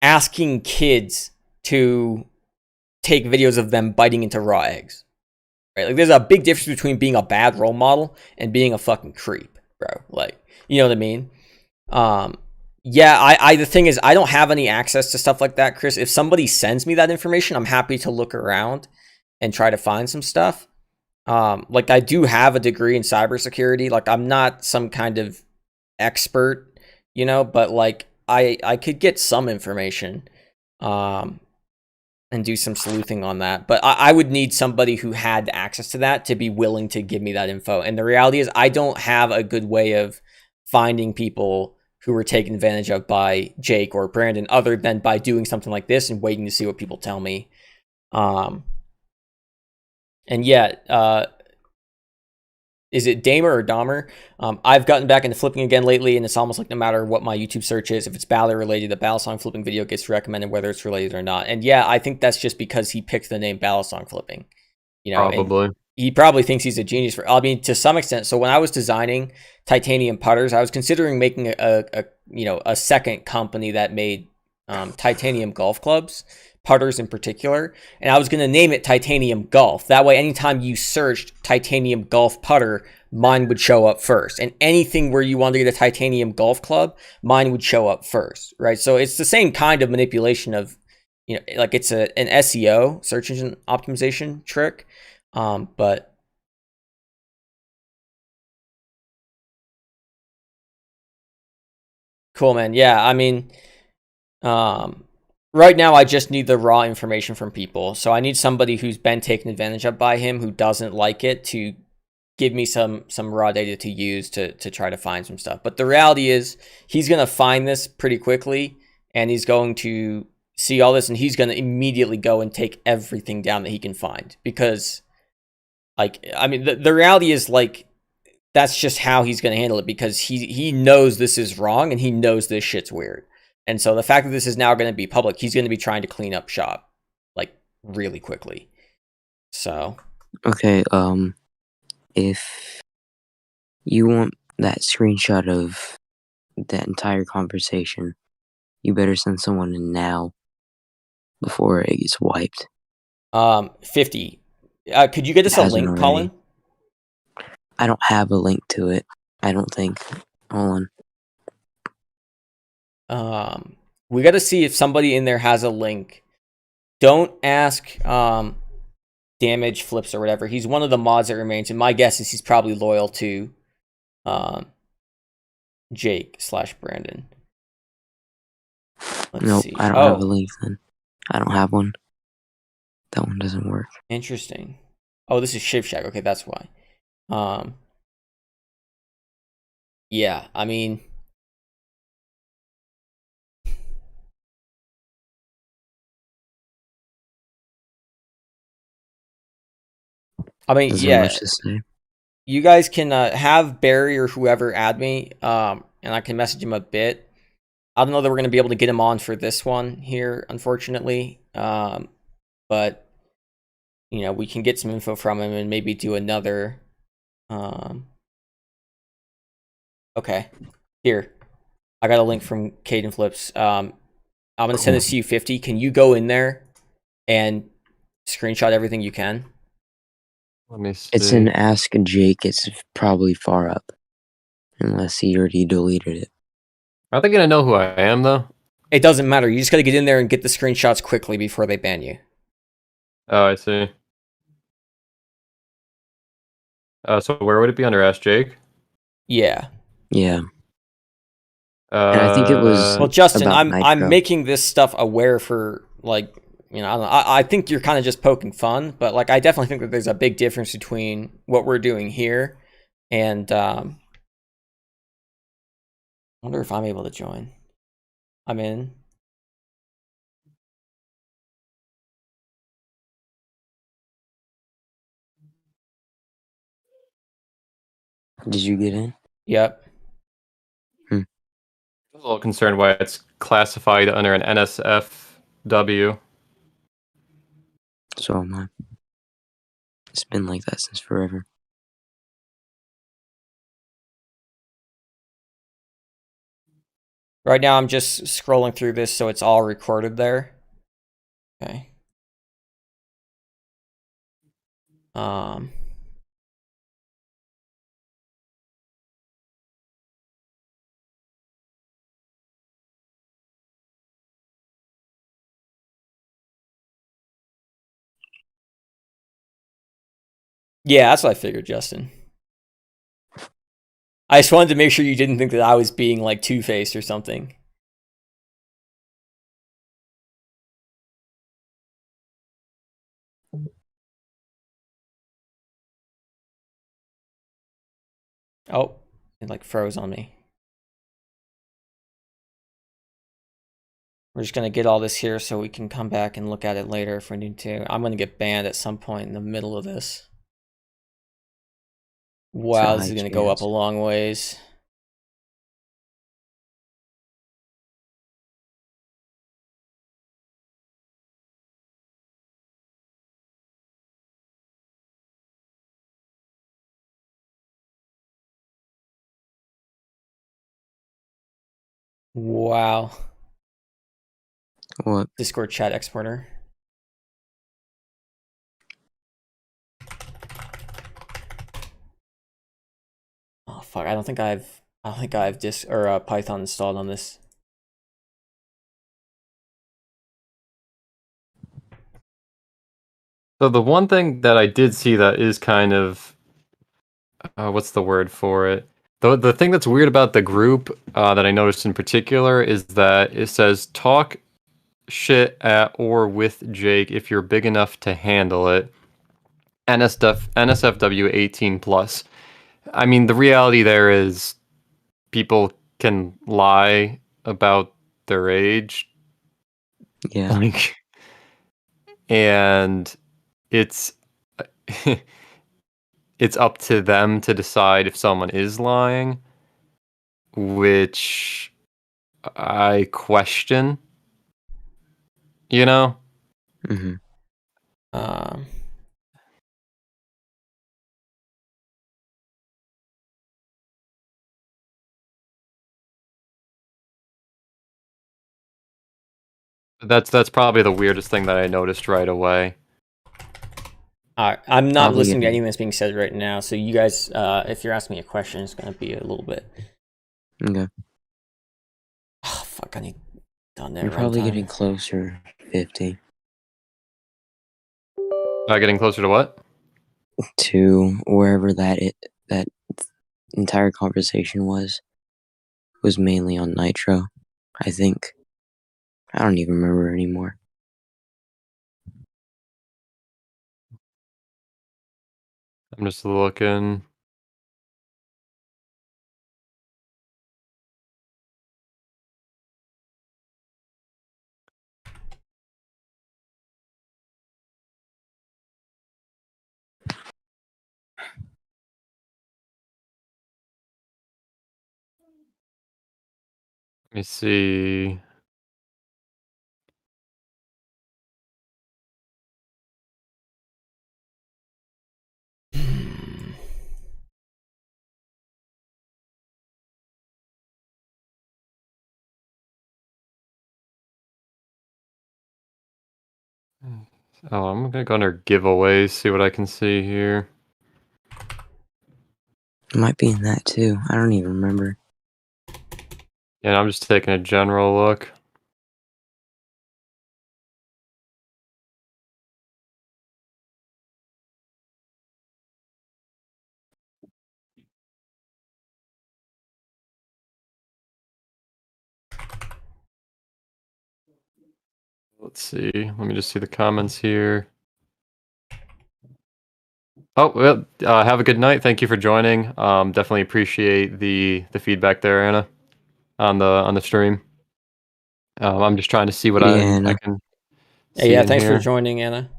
asking kids to take videos of them biting into raw eggs, right? Like there's a big difference between being a bad role model and being a fucking creep, bro. Like, you know what I mean? The thing is, I don't have any access to stuff like that, Chris. If somebody sends me that information, I'm happy to look around and try to find some stuff. Like I do have a degree in cybersecurity. Like I'm not some kind of expert, but like I could get some information. And do some sleuthing on that. But I would need somebody who had access to that to be willing to give me that info. And the reality is I don't have a good way of finding people who were taken advantage of by Jake or Brandon other than by doing something like this and waiting to see what people tell me. Is it Damer or Dahmer? I've gotten back into flipping again lately, and it's almost like no matter what my YouTube search is, if it's Ballad related, the Balisong flipping video gets recommended whether it's related or not. And yeah, I think that's just because he picked the name Balisong flipping. Probably. He probably thinks he's a genius to some extent. So when I was designing titanium putters, I was considering making a second company that made titanium golf clubs, putters in particular, and I was going to name it Titanium Golf. That way, anytime you searched titanium golf putter, mine would show up first. And anything where you wanted to get a titanium golf club, mine would show up first, right? So it's the same kind of manipulation of, like it's an SEO, search engine optimization trick. But cool, man. Yeah, I mean, right now, I just need the raw information from people. So I need somebody who's been taken advantage of by him, who doesn't like it, to give me some raw data to use to try to find some stuff. But the reality is he's going to find this pretty quickly, and he's going to see all this, and he's going to immediately go and take everything down that he can find. Because, like, I mean, the reality is, like, that's just how he's going to handle it, because he knows this is wrong, and he knows this shit's weird. And so the fact that this is now going to be public, he's going to be trying to clean up shop, like, really quickly. So. Okay, if you want that screenshot of that entire conversation, you better send someone in now before it gets wiped. 50. Could you get us a link, Colin? I don't have a link to it. I don't think. Hold on. We got to see if somebody in there has a link. Don't ask Damage Flips or whatever. He's one of the mods that remains, and my guess is he's probably loyal to Jake/Brandon. Nope, see. I don't have a link then. I don't have one. That one doesn't work. Interesting. Oh, this is Shiv Shack. Okay, that's why. Yeah, I mean, yeah. Much to say. You guys can have Barry or whoever add me, and I can message him a bit. I don't know that we're going to be able to get him on for this one here, unfortunately. But, you know, we can get some info from him and maybe do another. Okay. Here. I got a link from Caden Flips. I'm going to send this to you, 50. Can you go in there and screenshot everything you can? Let me see. It's in Ask Jake. It's probably far up. Unless he already deleted it. Are they going to know who I am, though? It doesn't matter. You just got to get in there and get the screenshots quickly before they ban you. Oh, I see. So where would it be, under Ask Jake? Yeah. Yeah. And I think it was. Well, Justin, I'm making this stuff aware for, like, you know, I think you're kind of just poking fun, but, like, I definitely think that there's a big difference between what we're doing here and I wonder if I'm able to join. I'm in. Did you get in? Yep. I'm a little concerned why it's classified under an NSFW. So am I. It's been like that since forever. Right now, I'm just scrolling through this, so it's all recorded there. Okay. Yeah, that's what I figured, Justin. I just wanted to make sure you didn't think that I was being, like, two-faced or something. Oh, it, like, froze on me. We're just going to get all this here so we can come back and look at it later if we need to. I'm going to get banned at some point in the middle of this. Wow, this is going to go up a long ways. Wow. What? Discord chat exporter. Oh fuck! I don't think I have Python installed on this. So the one thing that I did see that is kind of, what's the word for it? The thing that's weird about the group that I noticed in particular is that it says talk shit at or with Jake if you're big enough to handle it. NSFW 18 plus. I mean, the reality there is people can lie about their age Yeah. Like, and it's it's up to them to decide if someone is lying, which I question, you know? hmm Um, That's probably the weirdest thing that I noticed right away. all right, I'm not Probably listening to getting- anything that's being said right now. So you guys, if you're asking me a question, it's going to be a little bit. Okay. Oh fuck! I need done there. You're probably getting closer, 50, Getting closer to what? to wherever that entire conversation was mainly on Nitro, I think. I don't even remember anymore. I'm just looking. Let me see. Oh, I'm gonna go under giveaways, see what I can see here. It might be in that too. I don't even remember. And I'm just taking a general look. Let's see. Let me just see the comments here. Oh, well, have a good night. Thank you for joining. Definitely appreciate the feedback there, Anna, on the stream. I'm just trying to see what Yeah, I Anna. can Yeah, see yeah. in Thanks for here. joining, Anna.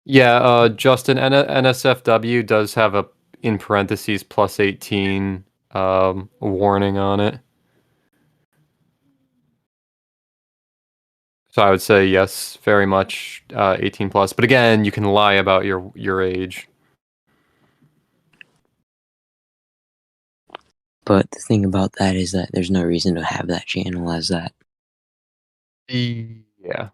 Yeah, Justin, NSFW does have a, in parentheses, plus 18 warning on it. So I would say yes, very much 18 plus. But again, you can lie about your age. But the thing about that is that there's no reason to have that channel as that. Yeah.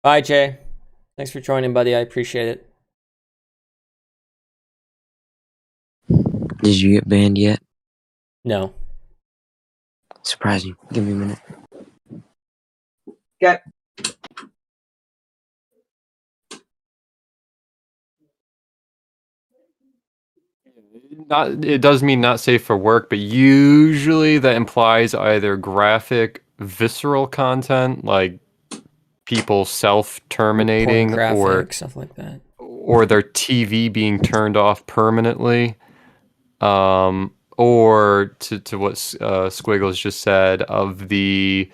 Bye, Jay. Thanks for joining, buddy. I appreciate it. Did you get banned yet? No. Surprising. Give me a minute. Okay. Not, it does mean not safe for work, but usually that implies either graphic, visceral content like people self-terminating Pornographic, stuff like that. or their TV being turned off permanently. Or to what Squiggles just said of the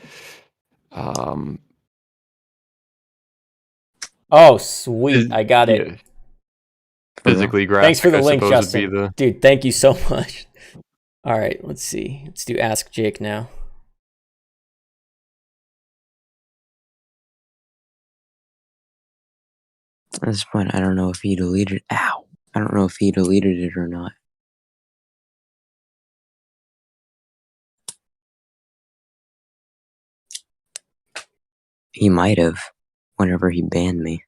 Oh, sweet. I got it. yeah, For real? physically Thanks for graphic, the I link, suppose would be Justin. the. Dude, thank you so much. All right, let's see. Let's do Ask Jake now. At this point, I don't know if he deleted. Ow! I don't know if he deleted it or not. He might have, whenever he banned me.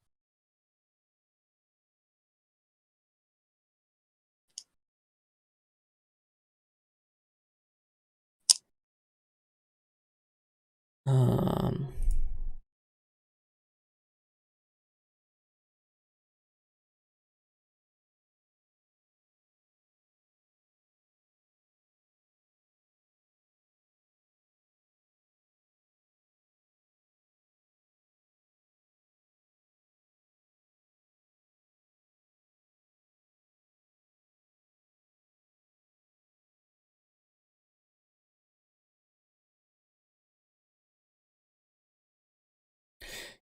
Um,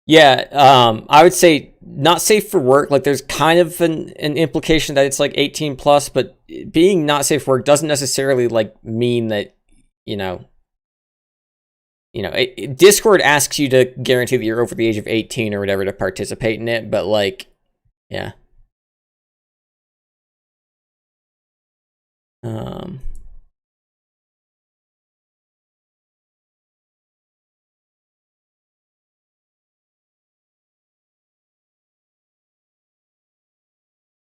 Yeah, I would say not safe for work. Like, there's kind of an implication that it's like 18 plus, but being not safe for work doesn't necessarily like mean that, you know, Discord asks you to guarantee that you're over the age of 18 or whatever to participate in it, but like, yeah.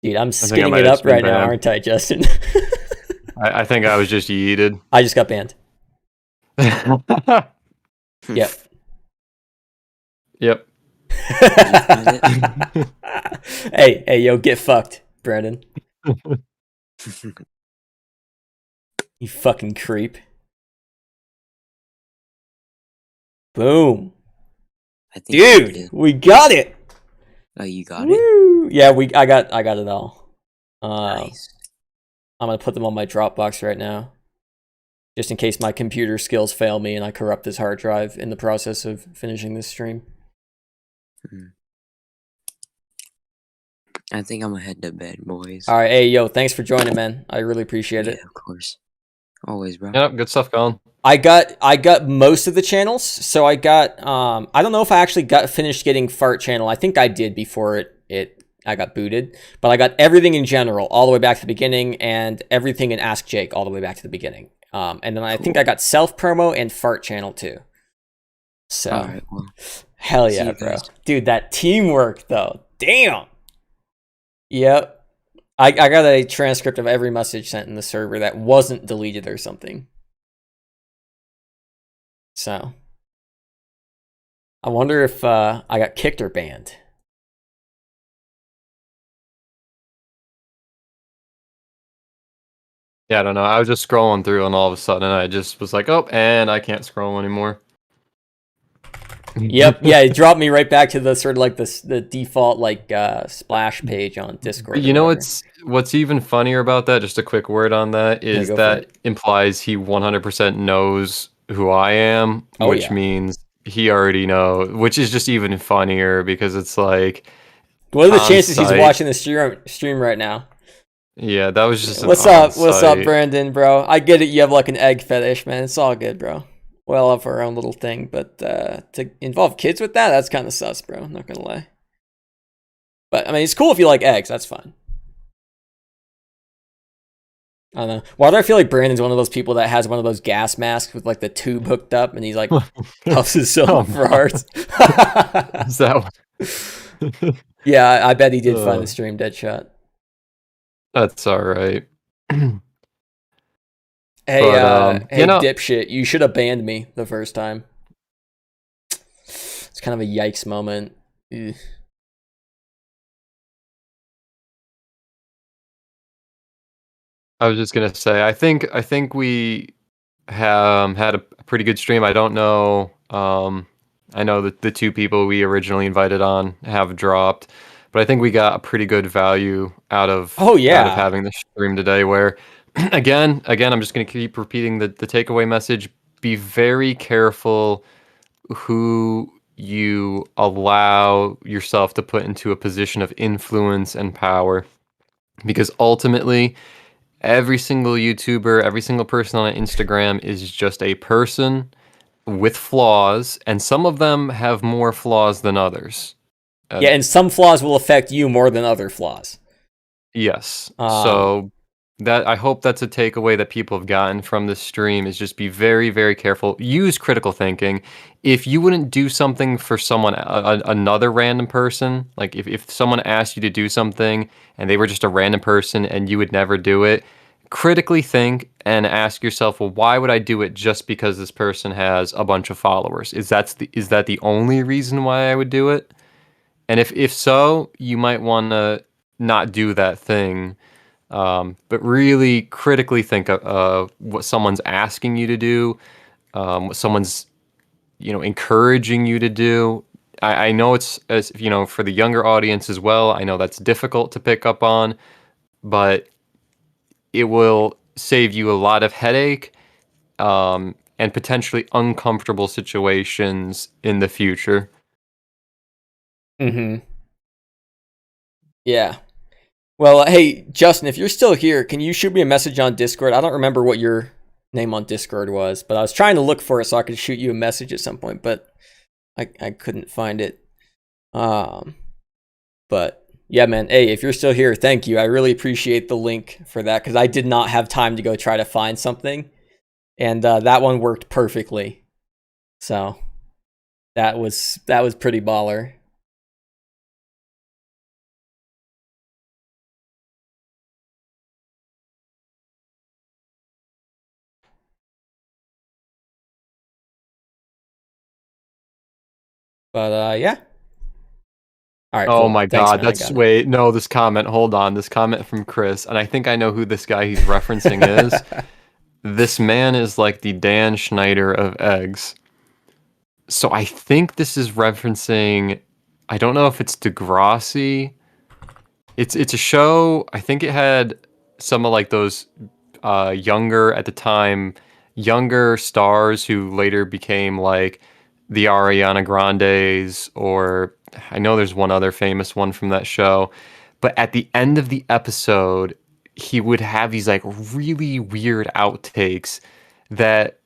Dude, I'm I think I skinning might it have up just been right now, banned. aren't I, Justin? I think I was just yeeted. I just got banned. Yep. Yep. Hey, yo, get fucked, Brandon. You fucking creep. Boom. I think you Dude, did. we got it. Oh, you got it? Woo. Yeah, I got it all. Nice. I'm gonna put them on my Dropbox right now, just in case my computer skills fail me and I corrupt this hard drive in the process of finishing this stream. I think I'm gonna head to bed, boys. All right, hey, yo, thanks for joining, man. I really appreciate it. Yeah, of course. Always, bro. Yep, good stuff, Colin. I got most of the channels, so I got I don't know if I actually finished getting Fart channel. I think I did before I got booted, but I got everything in general all the way back to the beginning, and everything in Ask Jake all the way back to the beginning. And then I think I got self promo and Fart channel too. So Alright, well, hell see yeah, you bro. guys. Dude, that teamwork though. Damn. Yep. I got a transcript of every message sent in the server that wasn't deleted or something. So I wonder if I got kicked or banned. Yeah, I don't know. I was just scrolling through, and all of a sudden, I just was like, "Oh, and I can't scroll anymore." Yep, yeah, it dropped me right back to the sort of like the default like splash page on Discord. You know what's even funnier about that? Just a quick word on that is go for that it. implies he 100% knows who I am, Oh, which yeah. means he already knows, which is just even funnier because it's like, What are the on chances he's site. watching the stream right now? Yeah, that was just an What's up, on-site. Brandon, bro? I get it. You have like an egg fetish, man. It's all good, bro. Well, of our own little thing, but to involve kids with that's kind of sus, bro. I'm not gonna lie. But I mean, it's cool if you like eggs. That's fine. I don't know. Why do I feel like Brandon's one of those people that has one of those gas masks with like the tube hooked up, and he's like puffs himself for hearts? Is that what? Yeah, I bet he did find the stream dead shot. That's all right. Hey, But, hey, dipshit! You should have banned me the first time. It's kind of a yikes moment. Ugh. I was just gonna say, I think we have had a pretty good stream. I don't know. I know that the two people we originally invited on have dropped, but I think we got a pretty good value out of Oh, yeah. out of having the stream today. Where again, I'm just gonna keep repeating the takeaway message: be very careful who you allow yourself to put into a position of influence and power, because ultimately every single YouTuber, every single person on Instagram is just a person with flaws, and some of them have more flaws than others. Yeah, and some flaws will affect you more than other flaws. Yes. So that I hope that's a takeaway that people have gotten from this stream is just be very, very careful. Use critical thinking. If you wouldn't do something for someone, another random person, like if someone asked you to do something and they were just a random person and you would never do it, critically think and ask yourself, well, why would I do it just because this person has a bunch of followers? Is that the only reason why I would do it? And if so, you might want to not do that thing. But really critically think of what someone's asking you to do, what someone's encouraging you to do. I know it's, as for the younger audience as well. I know that's difficult to pick up on, but it will save you a lot of headache and potentially uncomfortable situations in the future. Mm-hmm. Yeah. Well, hey, Justin, if you're still here, can you shoot me a message on Discord? I don't remember what your name on Discord was, but I was trying to look for it so I could shoot you a message at some point, but I couldn't find it. But yeah, man. Hey, if you're still here, thank you. I really appreciate the link for that because I did not have time to go try to find something, and that one worked perfectly. So that was pretty baller. But yeah. All right, Oh cool. my Thanks, god, man. I that's got it. wait, no, this comment, hold on. This comment from Chris, and I think I know who this guy he's referencing is. This man is like the Dan Schneider of eggs. So I think this is referencing, I don't know if it's Degrassi. It's a show, I think it had some of like those younger at the time, younger stars who later became like the Ariana Grandes, or I know there's one other famous one from that show. But at the end of the episode, he would have these like really weird outtakes that,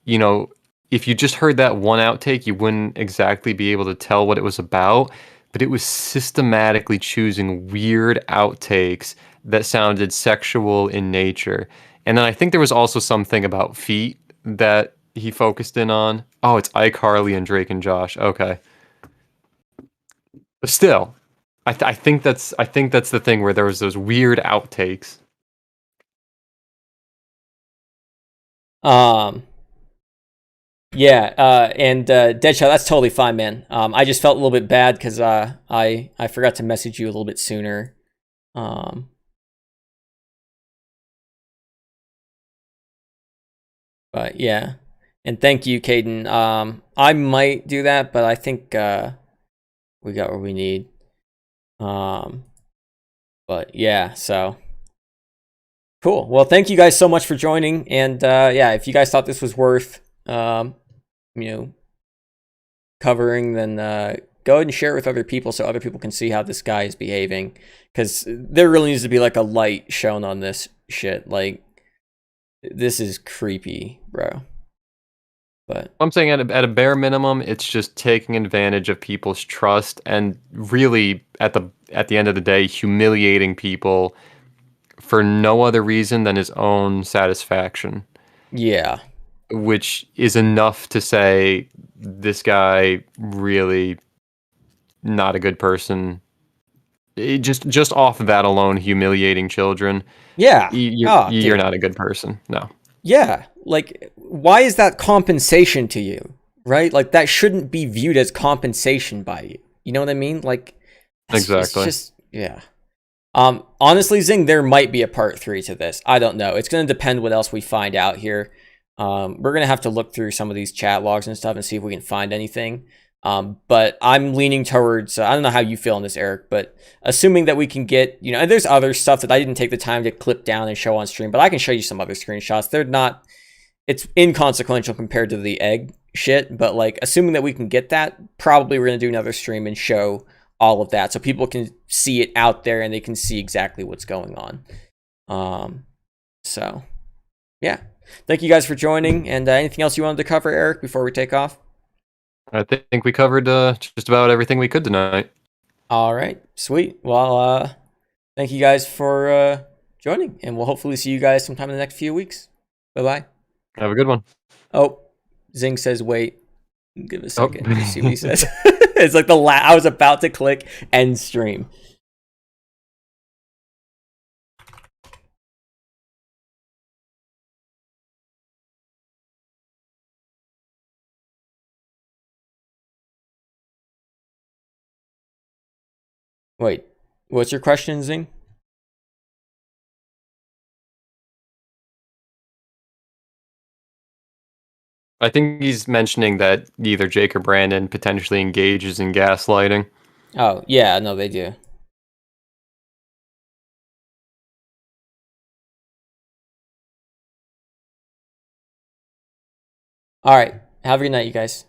you know, if you just heard that one outtake, you wouldn't exactly be able to tell what it was about. But it was systematically choosing weird outtakes that sounded sexual in nature. And then I think there was also something about feet that he focused in on. Oh, it's iCarly and Drake and Josh. Okay. But still, I think that's the thing where there was those weird outtakes. Um, yeah, and Deadshot, that's totally fine, man. I just felt a little bit bad because I forgot to message you a little bit sooner. Um, but yeah, and thank you, Caden. I might do that, but I think we got what we need. But yeah, so cool. Well, thank you guys so much for joining, and yeah, if you guys thought this was worth you know, covering, then go ahead and share it with other people so other people can see how this guy is behaving. Because there really needs to be like a light shown on this shit. Like, this is creepy, bro. But I'm saying at a bare minimum, it's just taking advantage of people's trust and really at the end of the day, humiliating people for no other reason than his own satisfaction, yeah, which is enough to say this guy really not a good person. Just off of that alone, humiliating children, yeah. Oh, you're dude. not a good person. No. Yeah, like, why is that compensation to you, right? Like, that shouldn't be viewed as compensation by you. You know what I mean? Like, it's Exactly. just, yeah. Honestly, Zing, there might be a part 3 to this. I don't know. It's going to depend what else we find out here. We're going to have to look through some of these chat logs and stuff and see if we can find anything. But I'm leaning towards, I don't know how you feel on this, Eric, but assuming that we can get, you know, and there's other stuff that I didn't take the time to clip down and show on stream, but I can show you some other screenshots. They're not, it's inconsequential compared to the egg shit, but like, assuming that we can get that, probably we're going to do another stream and show all of that so people can see it out there and they can see exactly what's going on. So yeah, thank you guys for joining. And anything else you wanted to cover, Eric, before we take off? I think we covered just about everything we could tonight. All right, sweet. Well, thank you guys for joining, and we'll hopefully see you guys sometime in the next few weeks. Bye-bye. Have a good one. Oh, Zing says wait. Give a second. Oh. Let's see what he says. It's like I was about to click end stream. Wait, what's your question, Zing? I think he's mentioning that either Jake or Brandon potentially engages in gaslighting. Oh, yeah, no, they do. All right, have a good night, you guys.